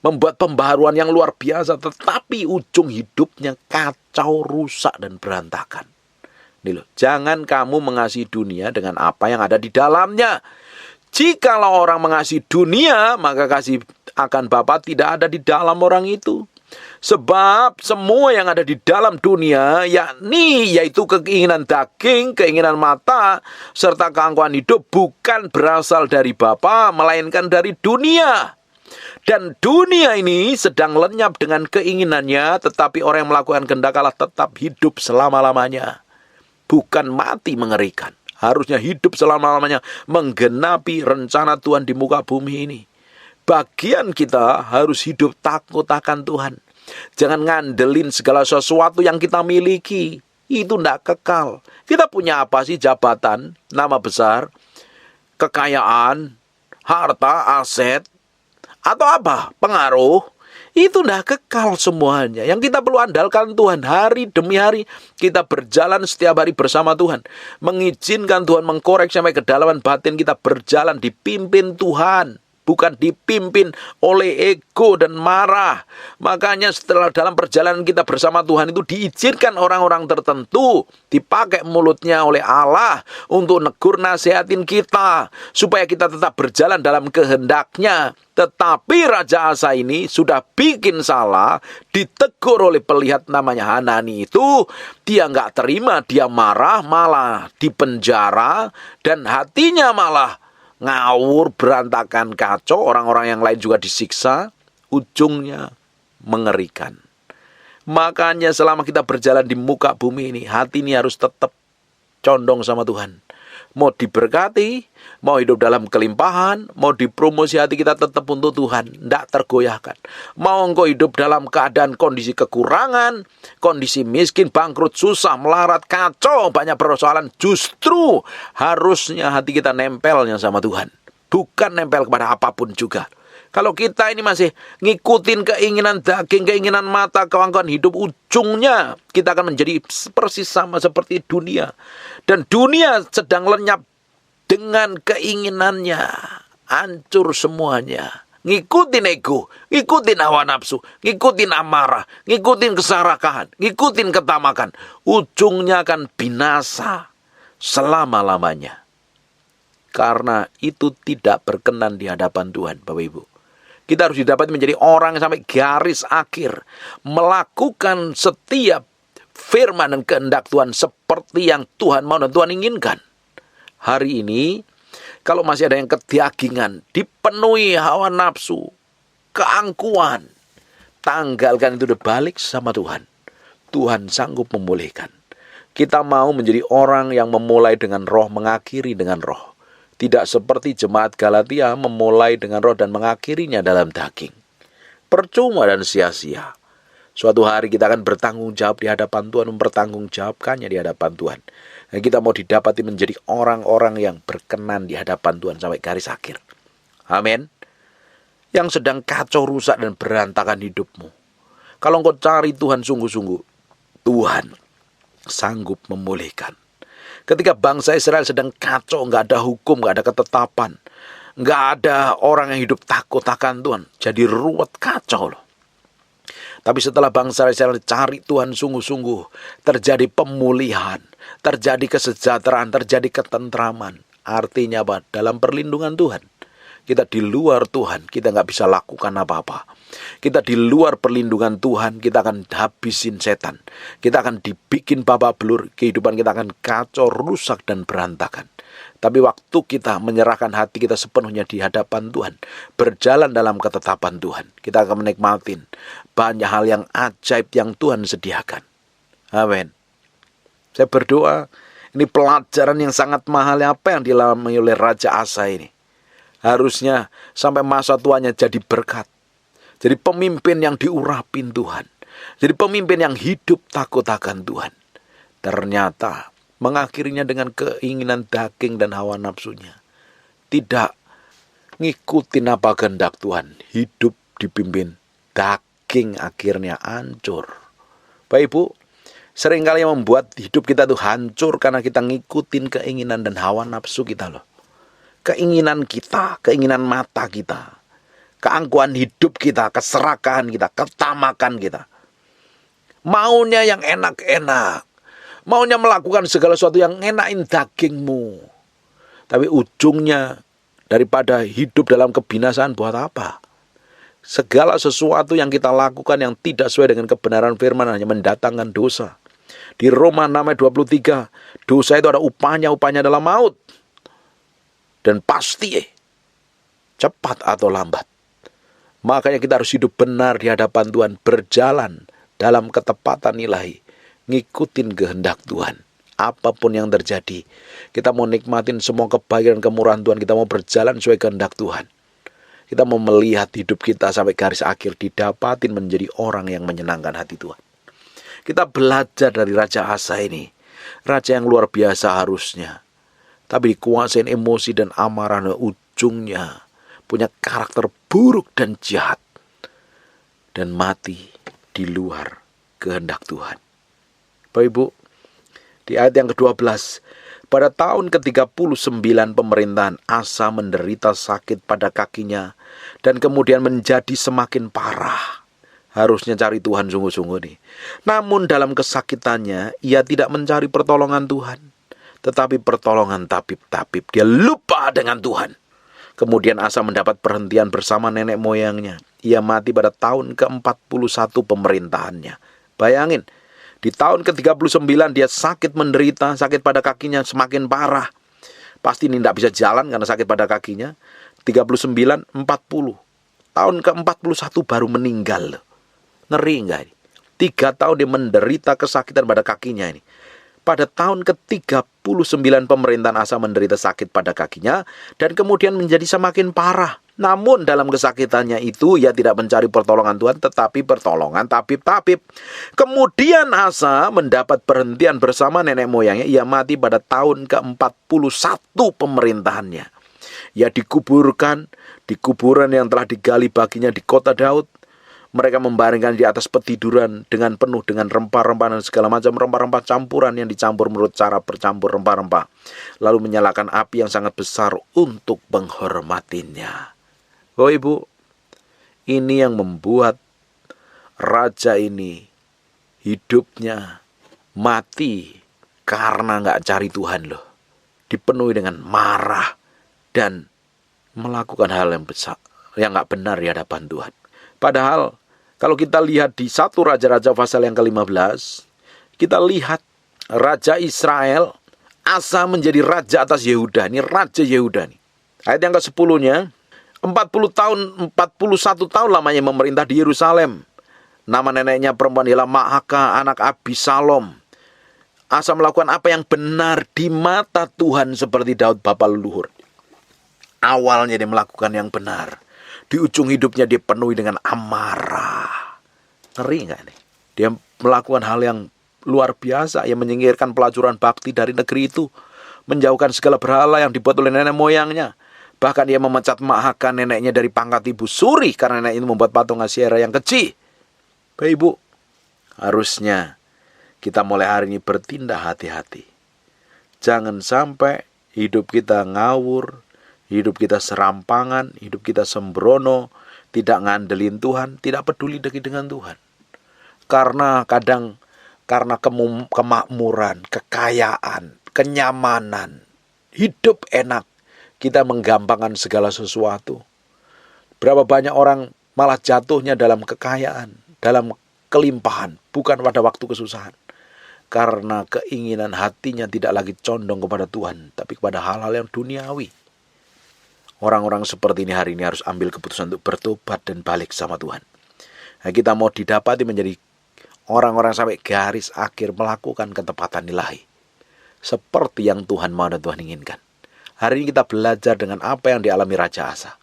Membuat pembaharuan yang luar biasa, tetapi ujung hidupnya kacau, rusak, dan berantakan. Ini loh, jangan kamu mengasihi dunia dengan apa yang ada di dalamnya. Jikalau orang mengasihi dunia, maka kasih akan Bapa tidak ada di dalam orang itu. Sebab semua yang ada di dalam dunia, yaitu keinginan daging, keinginan mata, serta keangkuhan hidup, bukan berasal dari Bapa, melainkan dari dunia. Dan dunia ini sedang lenyap dengan keinginannya, tetapi orang yang melakukan kehendak Allah tetap hidup selama-lamanya. Bukan mati mengerikan, harusnya hidup selama-lamanya, menggenapi rencana Tuhan di muka bumi ini. Bagian kita harus hidup takut akan Tuhan. Jangan ngandelin segala sesuatu yang kita miliki. Itu tidak kekal. Kita punya apa sih? Jabatan, nama besar, kekayaan, harta, aset, atau apa? Pengaruh. Itu tidak kekal semuanya. Yang kita perlu andalkan Tuhan. Hari demi hari kita berjalan setiap hari bersama Tuhan. Mengizinkan Tuhan mengkoreksi sampai kedalaman batin kita, berjalan dipimpin Tuhan. Bukan dipimpin oleh ego dan marah. Makanya setelah dalam perjalanan kita bersama Tuhan itu diizinkan orang-orang tertentu dipakai mulutnya oleh Allah untuk negur nasihatin kita, supaya kita tetap berjalan dalam kehendaknya. Tetapi Raja Asa ini sudah bikin salah, ditegur oleh pelihat namanya Hanani itu. Dia nggak terima, dia marah, malah dipenjara, dan hatinya malah ngawur, berantakan, kacau. Orang-orang yang lain juga disiksa. Ujungnya mengerikan. Makanya selama kita berjalan di muka bumi ini, hati ini harus tetap condong sama Tuhan. Mau diberkati, mau hidup dalam kelimpahan, mau dipromosi, hati kita tetap untuk Tuhan, tidak tergoyahkan. Mau engkau hidup dalam keadaan kondisi kekurangan, kondisi miskin, bangkrut, susah, melarat, kacau, banyak persoalan, justru harusnya hati kita nempelnya sama Tuhan, bukan nempel kepada apapun juga. Kalau kita ini masih ngikutin keinginan daging, keinginan mata, keangkuhan hidup, ujungnya kita akan menjadi persis sama seperti dunia. Dan dunia sedang lenyap dengan keinginannya. Hancur semuanya. ngikutin ego, ngikutin hawa nafsu, ngikutin amarah, ngikutin keserakahan, ngikutin ketamakan, ujungnya akan binasa selama-lamanya. Karena itu tidak berkenan di hadapan Tuhan, Bapak Ibu. Kita harus didapati menjadi orang yang sampai garis akhir, melakukan setiap firman dan kehendak Tuhan seperti yang Tuhan mau dan Tuhan inginkan. Hari ini, kalau masih ada yang kedagingan, dipenuhi hawa nafsu, keangkuhan, tanggalkan itu, udah balik sama Tuhan. Tuhan sanggup memulihkan. Kita mau menjadi orang yang memulai dengan roh, mengakhiri dengan roh. Tidak seperti jemaat Galatia memulai dengan roh dan mengakhirinya dalam daging. Percuma dan sia-sia. Suatu hari kita akan bertanggung jawab di hadapan Tuhan, mempertanggungjawabkannya di hadapan Tuhan. Dan kita mau didapati menjadi orang-orang yang berkenan di hadapan Tuhan sampai garis akhir. Amin. Yang sedang kacau, rusak, dan berantakan hidupmu. Kalau engkau cari Tuhan sungguh-sungguh, Tuhan sanggup memulihkan. Ketika bangsa Israel sedang kacau, nggak ada hukum, nggak ada ketetapan, nggak ada orang yang hidup takut akan Tuhan, jadi ruwet, kacau loh. Tapi setelah bangsa Israel cari Tuhan sungguh-sungguh, terjadi pemulihan, terjadi kesejahteraan, terjadi ketentraman. Artinya apa? Dalam perlindungan Tuhan. Kita di luar Tuhan, kita nggak bisa lakukan apa-apa. Kita di luar perlindungan Tuhan, kita akan habisin setan. Kita akan dibikin babak belur, kehidupan kita akan kacau, rusak, dan berantakan. Tapi waktu kita menyerahkan hati kita sepenuhnya di hadapan Tuhan, berjalan dalam ketetapan Tuhan, kita akan menikmatin banyak hal yang ajaib yang Tuhan sediakan. Amin. Saya berdoa, ini pelajaran yang sangat mahal apa yang dialami oleh Raja Asa ini. Harusnya sampai masa tuanya jadi berkat. Jadi pemimpin yang diurapin Tuhan. Jadi pemimpin yang hidup takut akan Tuhan. Ternyata mengakhirinya dengan keinginan daging dan hawa nafsunya. Tidak ngikutin apa kehendak Tuhan. Hidup dipimpin daging, akhirnya hancur. Bapak Ibu, seringkali yang membuat hidup kita tuh hancur karena kita ngikutin keinginan dan hawa nafsu kita loh. Keinginan kita, keinginan mata kita, keangkuhan hidup kita, keserakahan kita, ketamakan kita. Maunya yang enak-enak, maunya melakukan segala sesuatu yang enakin dagingmu. Tapi ujungnya daripada hidup dalam kebinasaan buat apa? Segala sesuatu yang kita lakukan yang tidak sesuai dengan kebenaran firman hanya mendatangkan dosa. Di Roma 6:23, dosa itu ada upahnya adalah maut. Dan pasti cepat atau lambat. Makanya kita harus hidup benar di hadapan Tuhan, berjalan dalam ketepatan ilahi, ngikutin kehendak Tuhan. Apapun yang terjadi, kita mau nikmatin semua kebaikan dan kemurahan Tuhan, kita mau berjalan sesuai kehendak Tuhan. Kita mau melihat hidup kita sampai garis akhir didapatin menjadi orang yang menyenangkan hati Tuhan. Kita belajar dari Raja Asa ini, raja yang luar biasa harusnya. Tapi dikuasain emosi dan amarah, ujungnya punya karakter buruk dan jahat. Dan mati di luar kehendak Tuhan. Bapak Ibu, di ayat yang ke-12, pada tahun ke-39 pemerintahan Asa menderita sakit pada kakinya. Dan kemudian menjadi semakin parah. Harusnya cari Tuhan sungguh-sungguh nih. Namun dalam kesakitannya, ia tidak mencari pertolongan Tuhan. Tetapi pertolongan tabib-tabib. Dia lupa dengan Tuhan. Kemudian Asa mendapat perhentian bersama nenek moyangnya. Ia mati pada tahun ke-41 pemerintahannya. Bayangin, di tahun ke-39 dia sakit menderita, sakit pada kakinya semakin parah. Pasti ini tidak bisa jalan karena sakit pada kakinya. 39, 40. Tahun ke-41 baru meninggal. Ngeri enggak ini? 3 tahun dia menderita kesakitan pada kakinya ini. Pada tahun ke-39 pemerintahan Asa menderita sakit pada kakinya dan kemudian menjadi semakin parah. Namun dalam kesakitannya itu ia tidak mencari pertolongan Tuhan tetapi pertolongan tabib-tabib. Kemudian Asa mendapat perhentian bersama nenek moyangnya. Ia mati pada tahun ke-41 pemerintahannya. Ia dikuburkan di kuburan yang telah digali baginya di kota Daud. Mereka membaringkan di atas petiduran dengan penuh dengan rempah-rempah dan segala macam rempah-rempah campuran yang dicampur menurut cara bercampur rempah-rempah. Lalu menyalakan api yang sangat besar untuk menghormatinya. Oh Ibu, Ini yang membuat raja ini hidupnya mati karena nggak cari Tuhan loh. Dipenuhi dengan marah dan melakukan hal yang besar, yang nggak benar di hadapan Tuhan. Padahal kalau kita lihat di 1 Raja-Raja pasal yang ke-15, kita lihat Raja Israel, Asa menjadi raja atas Yehuda. Ini Raja Yehuda nih. Ayat yang ke-10-nya, 41 tahun lamanya memerintah di Yerusalem. Nama neneknya perempuan ialah Maaka, anak Abisalom. Asa melakukan apa yang benar di mata Tuhan seperti Daud bapa leluhur. Awalnya dia melakukan yang benar. Di ujung hidupnya dia penuhi dengan amarah. Ngeri nggak nih? Dia melakukan hal yang luar biasa, yang menyingkirkan pelacuran bakti dari negeri itu, menjauhkan segala berhala yang dibuat oleh nenek moyangnya. Bahkan dia memecat Maaka, neneknya, dari pangkat ibu suri karena nenek itu membuat patung Asyera yang kecil. Bapak Ibu, harusnya kita mulai hari ini bertindak hati-hati. Jangan sampai hidup kita ngawur, hidup kita serampangan, hidup kita sembrono, tidak ngandelin Tuhan, tidak peduli dengan Tuhan. Karena kemakmuran, kekayaan, kenyamanan, hidup enak, kita menggampangkan segala sesuatu. Berapa banyak orang malah jatuhnya dalam kekayaan, dalam kelimpahan, bukan pada waktu kesusahan. Karena keinginan hatinya tidak lagi condong kepada Tuhan, tapi kepada hal-hal yang duniawi. Orang-orang seperti ini hari ini harus ambil keputusan untuk bertobat dan balik sama Tuhan. Nah, kita mau didapati menjadi orang-orang sampai garis akhir melakukan ketepatan ilahi. Seperti yang Tuhan mau dan Tuhan inginkan. Hari ini kita belajar dengan apa yang dialami Raja Asa.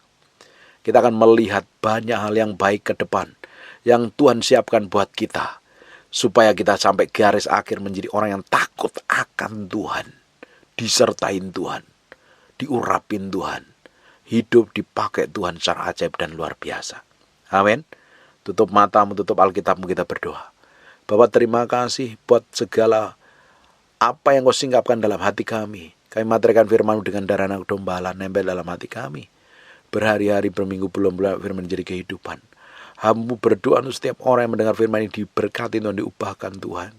Kita akan melihat banyak hal yang baik ke depan, yang Tuhan siapkan buat kita. Supaya kita sampai garis akhir menjadi orang yang takut akan Tuhan. Disertain Tuhan. Diurapin Tuhan. Hidup dipakai Tuhan secara ajaib dan luar biasa. Amin. Tutup matamu, tutup Alkitabmu, kita berdoa. Bapak, terima kasih buat segala apa yang kau singkapkan dalam hati kami. Kami materikan firman-Mu dengan darah anak domba Allah nempel dalam hati kami. Berhari-hari, berminggu, bulan-bulan firman menjadi kehidupan. Hamba berdoa untuk setiap orang yang mendengar firman ini diberkati dan diubahkan Tuhan.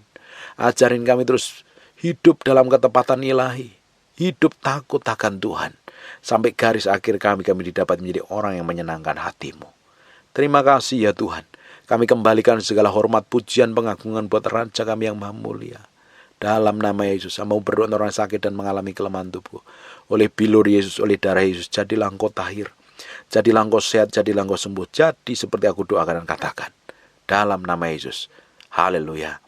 Ajarin kami terus hidup dalam ketepatan ilahi. Hidup takut akan Tuhan. Sampai garis akhir kami didapat menjadi orang yang menyenangkan hati-Mu. Terima kasih ya Tuhan. Kami kembalikan segala hormat, pujian, pengagungan buat Raja kami yang maha mulia. Dalam nama Yesus, saya mau berdoa untuk orang sakit dan mengalami kelemahan tubuh. Oleh bilur Yesus, oleh darah Yesus, jadilah engkau tahir. Jadilah engkau sehat, jadilah engkau sembuh. Jadi seperti aku doakan dan katakan. Dalam nama Yesus. Haleluya.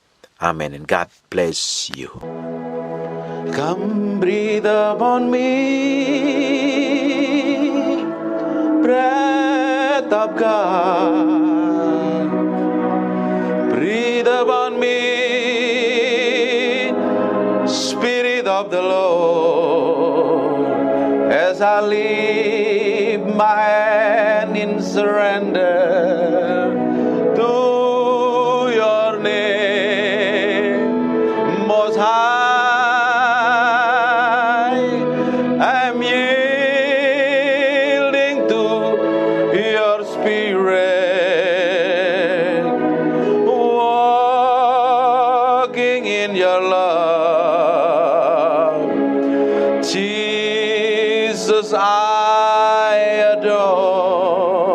Amen. And God bless you. Come breathe upon me, breath of God. Breathe upon me, Spirit of the Lord, as I lift my hand in surrender to your name, Most High. I'm yielding to your Spirit, walking in your love. Jesus, I adore.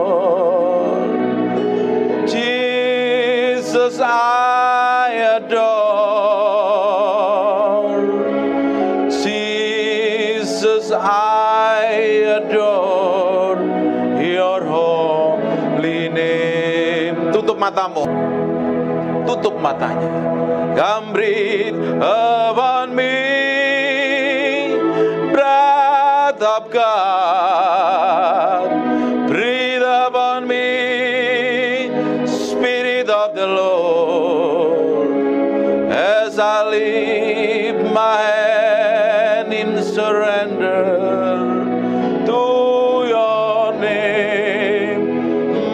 Jesus, I adore. Jesus, I adore your holy name. Tutup matamu. Tutup matanya. Come breathe upon me, breath of God. Breathe upon me, Spirit of the Lord, as I lift my hand in surrender to your name,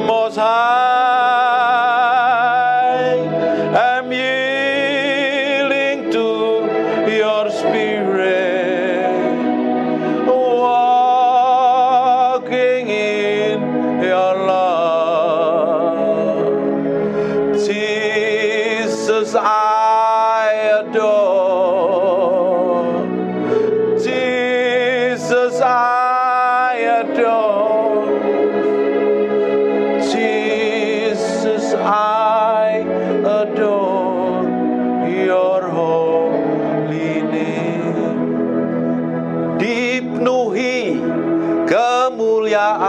Most High. I'm yielding to your Spirit, walking in your love. adore. Jesus, I adore your holy name. Dipenuhi kemuliaan,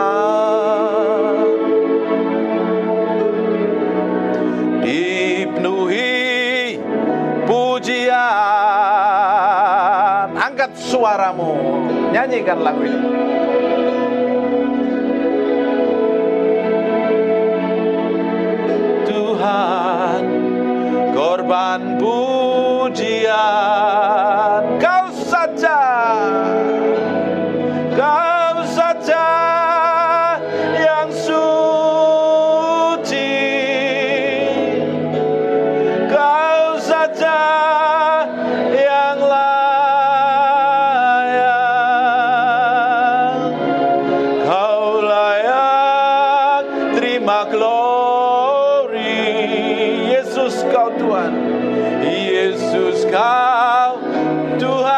dipenuhi pujian. Angkat suaramu, nyanyikan lagu ini. Tuhan, korban pujian Kau saja, Kau saja yang suci, Kau saja yang layak, Kau layak terima glory. Yesus Kau Tuhan, Yesus Kau Tuhan,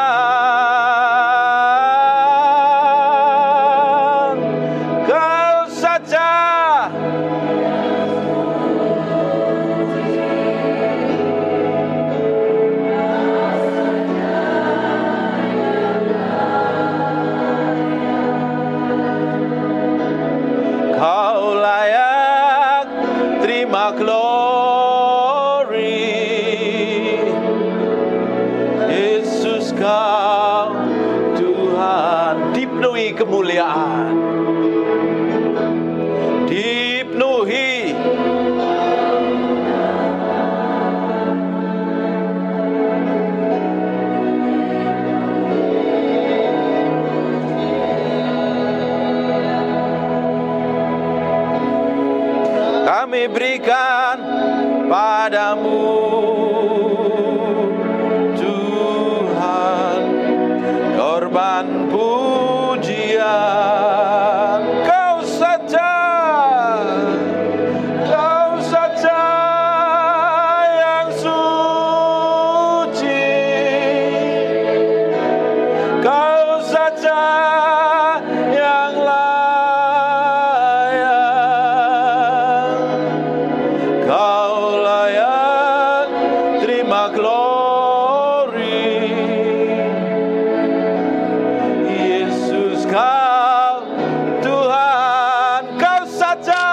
Kau saja. Kau layak terima glory. Yesus Kau Tuhan, dipenuhi kemuliaan, dipenuhi kami berikan padamu Tuhan korban pujian. Kau saja, Kau saja yang suci, Kau saja yang layak, Kau layak terima glory. Yesus Kau Tuhan, Kau saja.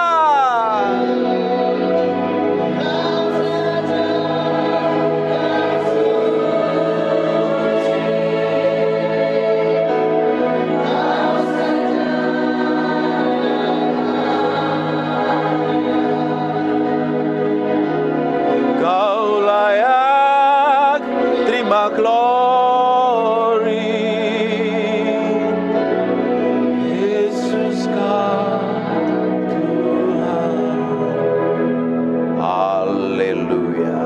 Kau layak terima glory. Yesus Kau Tuhan. Haleluya,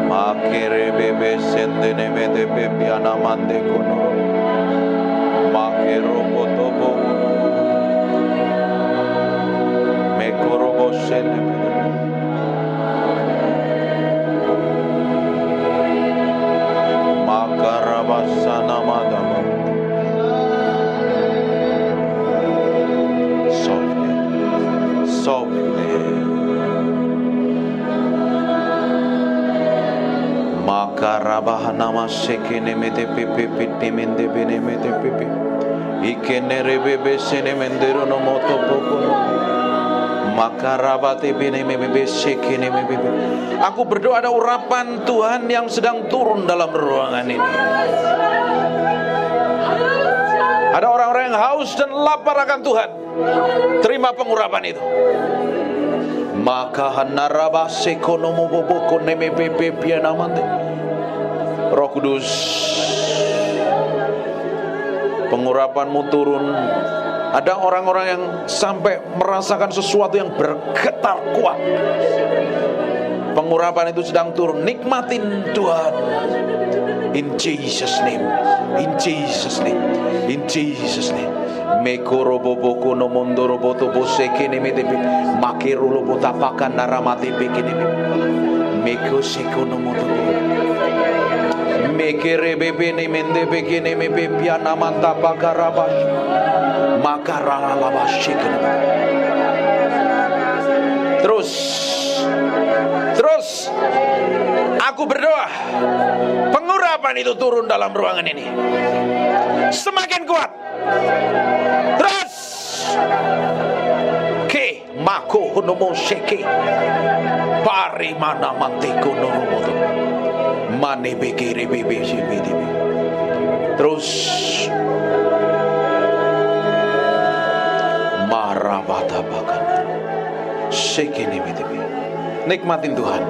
makere bebe sendene mede bebe anamande kono makero botobo mekorobo sene makarabasana madama. Softly, softly. Makarabahana masekene mede pepe piti mende bene mede pepe ikenere bebe sene mendero no moto pokono makarabate bene mebe sekene mebe. Aku berdoa ada urapan Tuhan yang sedang turun dalam ruangan ini. Ada orang-orang yang haus dan lapar akan Tuhan. Terima pengurapan itu. Maka hanaraba sekonomo boboko neme pepe pianamante. Roh Kudus, pengurapanmu turun. Ada orang-orang yang sampai merasakan sesuatu yang bergetar kuat. Pengurapan itu sedang turun. Nikmatin Tuhan. In Jesus name. In Jesus name. In Jesus name. Mekoro boboko no mondoro boto boseke neme tepe. Makero lo botapakan naramate peke neme. Meko seko no moto. Mekere bebe ne mende beke ne me bebia namanta pakarabash makara labash. Terus aku berdoa pengurapan itu turun dalam ruangan ini semakin kuat. Terus ke mako honomo sheke pari mana manteko noromoto mane bekere bebe shibidi. Terus marabata bakana sheke nimiti. Nikmatin Tuhan.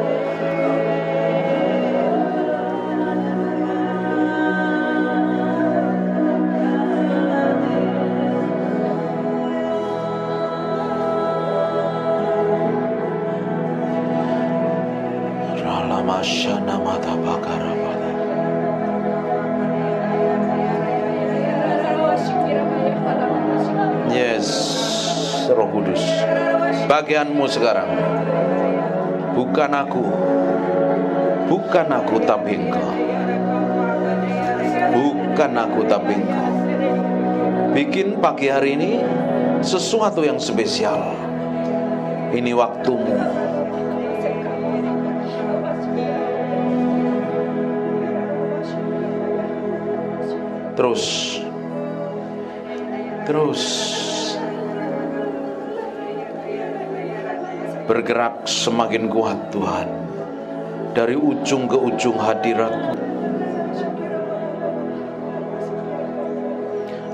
Ralamasana mata bakarabada. Yes, Roh Kudus. Bagianmu sekarang. Bukan aku tapi Engkau. Bukan aku tapi Engkau. Bikin pagi hari ini sesuatu yang spesial. Ini waktumu. Terus bergerak semakin kuat Tuhan. Dari ujung ke ujung hadirat.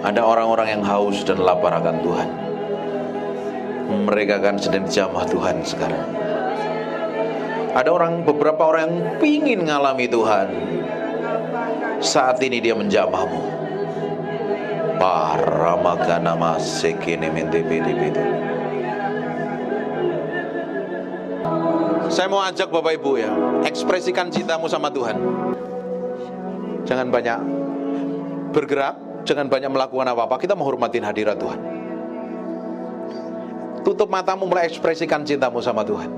Ada orang-orang yang haus dan lapar akan Tuhan. Mereka akan sedang jamah Tuhan sekarang. Ada beberapa orang yang pingin ngalami Tuhan. Saat ini dia menjamahmu. Para makana masekene mentebe-tebe. Saya mau ajak Bapak Ibu ya, ekspresikan cintamu sama Tuhan. Jangan banyak bergerak, jangan banyak melakukan apa-apa. Kita menghormatin hadirat Tuhan. Tutup matamu, mulai ekspresikan cintamu sama Tuhan.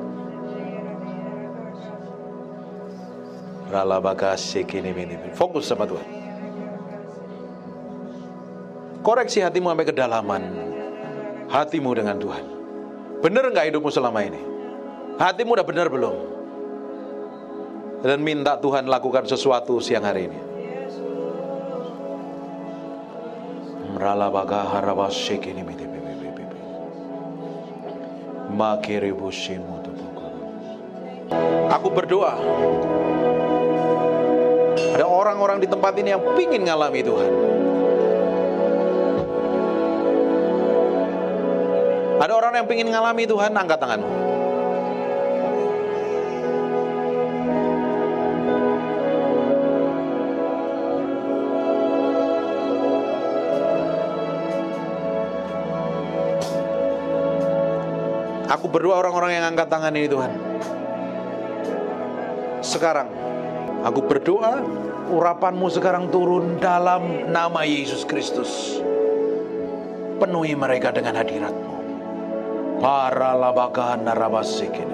Fokus sama Tuhan. Koreksi hatimu sampai kedalaman hatimu dengan Tuhan. Benar nggak hidupmu selama ini? Hatimu udah benar belum? Dan minta Tuhan lakukan sesuatu siang hari ini. Aku berdoa. Ada orang-orang di tempat ini yang pingin ngalami Tuhan. Ada orang yang pingin ngalami Tuhan, angkat tanganmu. Aku berdoa orang-orang yang angkat tangan ini Tuhan. Sekarang aku berdoa urapanmu sekarang turun dalam nama Yesus Kristus. Penuhi mereka dengan hadiratmu. Para labakahan narabasikin.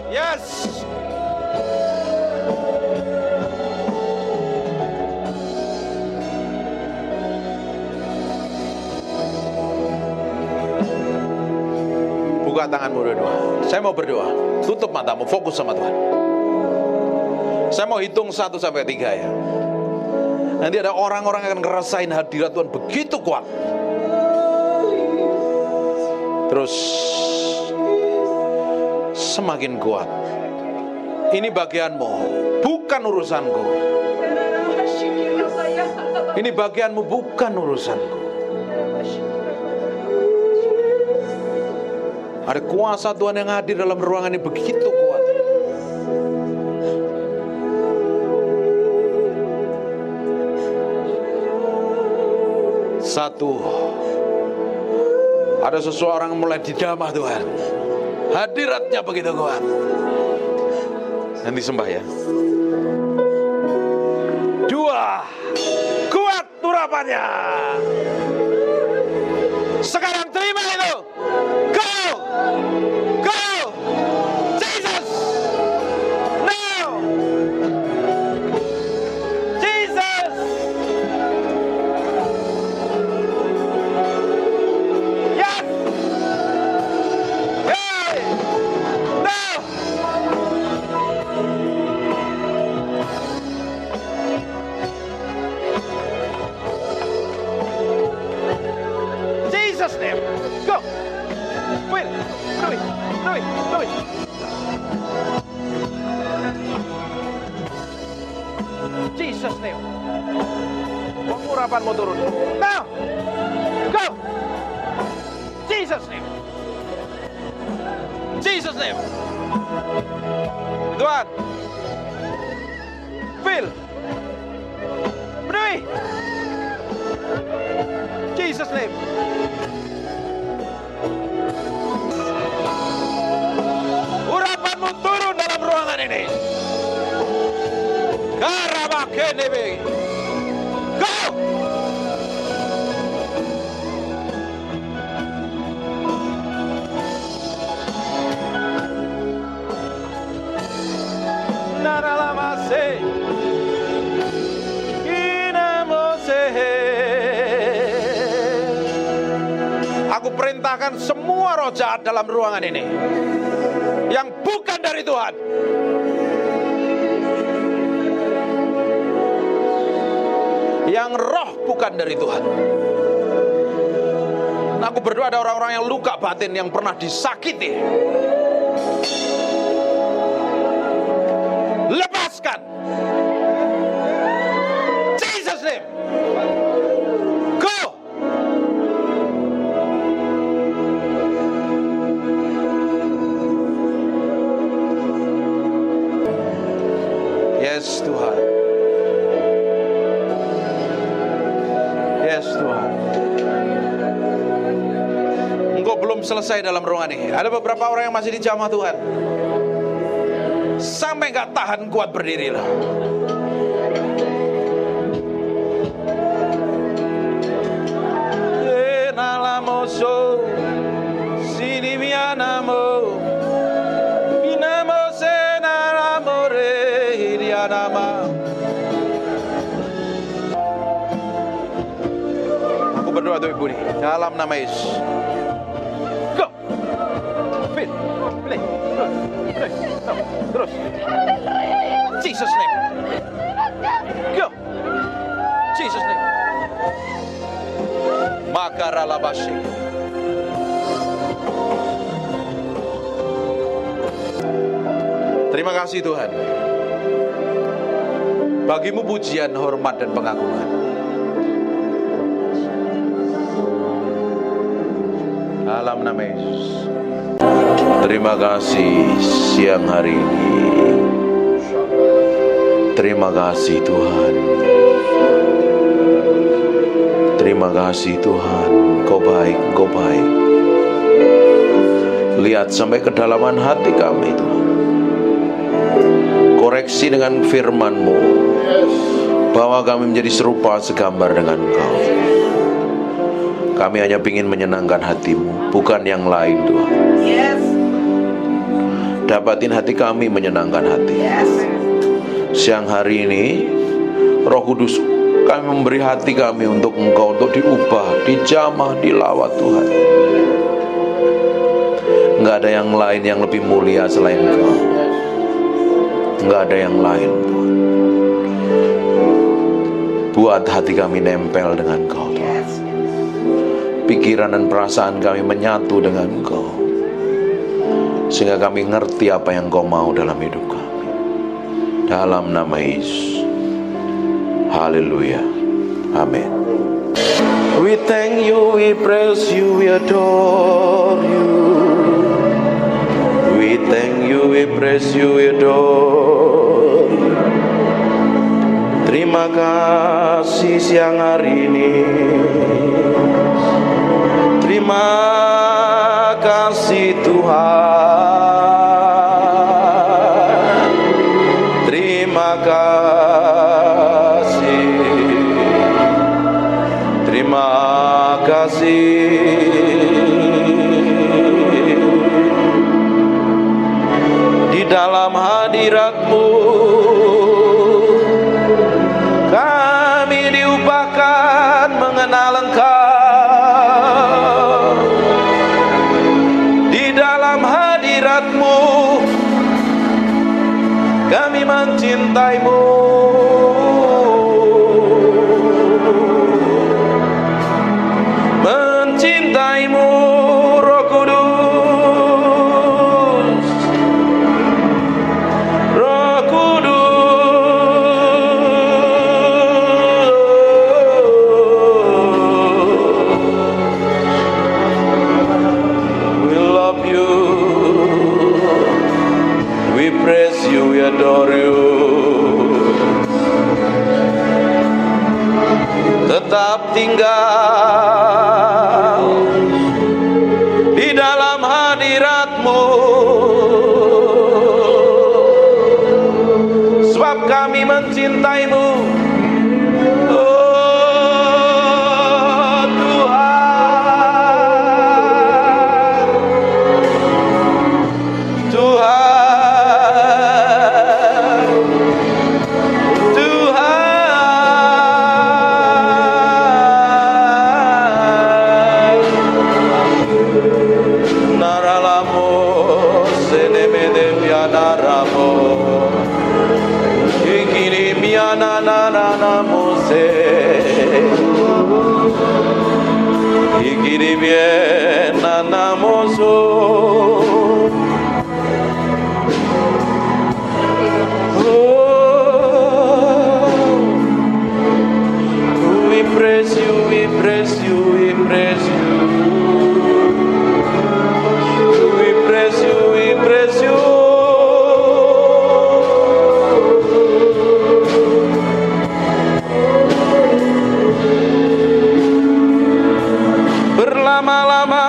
Yes. Buka tanganmu berdoa. Saya mau berdoa. Tutup matamu, fokus sama Tuhan. Saya mau hitung 1 sampai 3 ya. Nanti ada orang-orang yang akan ngerasain hadirat Tuhan begitu kuat. Terus semakin kuat. Ini bagianmu, bukan urusanku. Ini bagianmu, bukan urusanku. Ada kuasa Tuhan yang hadir dalam ruangan ini begitu kuat. Satu, ada seseorang mulai didamah Tuhan. Hadiratnya begitu kuat. Nanti sembah ya. 2, kuat urapannya. Sekarang terima itu. Go, go, Jesus. Now, Jesus. Yes. Hey, now. Jesus name. Go. Will. Do it. Do it. Do it. Jesus name. Pengurapanmu turun. Now. Go. Jesus name. Jesus name. Tuhan. Will. Berdui. Jesus name. Urapanmu turun dalam ruangan ini. Karabakenebe. Go! Naralamase. Inamose. Aku perintahkan semua roh jahat dalam ruangan ini yang bukan dari Tuhan. Yang roh bukan dari Tuhan. Aku berdoa ada orang-orang yang luka batin, yang pernah disakiti. Lepaskan. Jesus name. Go. Yes Tuhan. Yes Tuhan. Engkau belum selesai dalam ruangan ini. Ada beberapa orang yang masih dijamah Tuhan. Sampai gak tahan kuat berdiri loh. Nalamoso Sinimianamo Binamo Senalamore Hirianama. Aku berdoa tuh Ibu nih, dalam nama Yesus. Go. Fit. Play. Terus. Jesus name. Go. Jesus name. Makaralabashi. Terima kasih Tuhan. Bagimu pujian, hormat dan pengagungan. Dalam nama Yesus. Terima kasih siang hari ini. Terima kasih Tuhan. Terima kasih Tuhan. Engkau baik, Engkau baik. Lihat sampai kedalaman hati kami Tuhan. Koreksi dengan firman-Mu, bahwa kami menjadi serupa segambar dengan Engkau. Kami hanya ingin menyenangkan hati-Mu, bukan yang lain Tuhan. Dapatin hati kami menyenangkan hati. Siang hari ini Roh Kudus, kami memberi hati kami untuk Engkau, untuk diubah, dijamah, dilawat Tuhan. Enggak ada yang lain yang lebih mulia selain Engkau. Enggak ada yang lain Tuhan. Buat hati kami nempel dengan Engkau Tuhan. Pikiran dan perasaan kami menyatu dengan Engkau, sehingga kami ngerti apa yang Engkau mau dalam hidup kami. Dalam nama Yesus. Haleluya. Amin. We thank you, we praise you, we adore you. We thank you, we praise you, we adore you. Terima kasih siang hari ini. Terima kasih Tuhan. Terima kasih. Terima kasih. Di dalam hadirat-Mu kami diubahkan mengenal Engkau. Di dalam hadirat-Mu kami mencintai-Mu. Mencintai-Mu, Roh Kudus. Roh Kudus. We love you. We praise you, we adore you. Tetap tinggal di dalam hadirat-Mu, sebab kami mencintai-Mu. Oh Tuhan, Tuhan, Tuhan. Naralamo senemede pianaramo, ikiri miana nanamo se, ikiri biena namoso. We praise you, we praise you, we praise you. We praise you, we praise you. Berlama-lama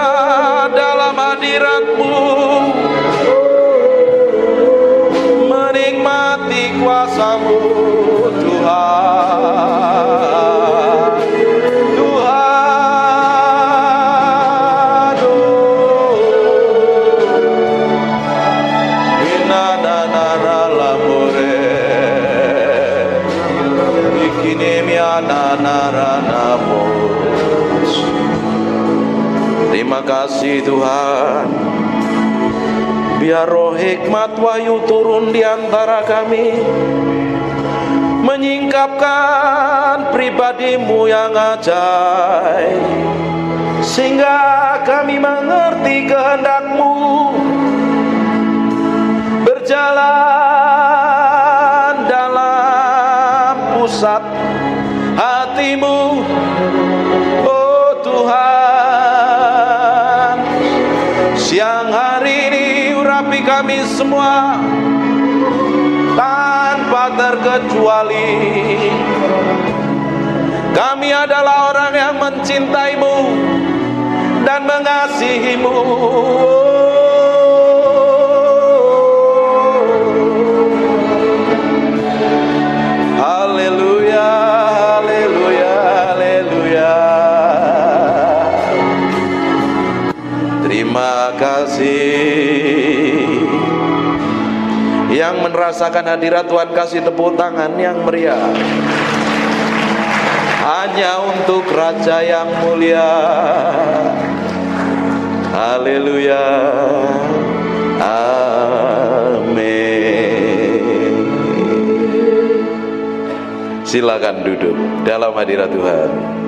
dalam hadirat-Mu, menikmati kuasa-Mu Tuhan. Tuhan, inananaramore, ikinemiananaranamos. Terima kasih Tuhan. Biar roh hikmat wahyu turun di antara kami, menyingkapkan pribadi-Mu yang ajaib, sehingga kami mengerti kehendak-Mu, berjalan dalam pusat hati-Mu. Oh Tuhan, siang hari ini urapi kami semua, tanpa tanpa terkecuali. Kami adalah orang yang mencintaimu dan mengasihimu. Haleluya, haleluya, haleluya. Terima kasih. Yang merasakan hadirat Tuhan kasih tepuk tangan yang meriah. Hanya untuk Raja yang mulia. Haleluya. Amin. Silakan duduk dalam hadirat Tuhan.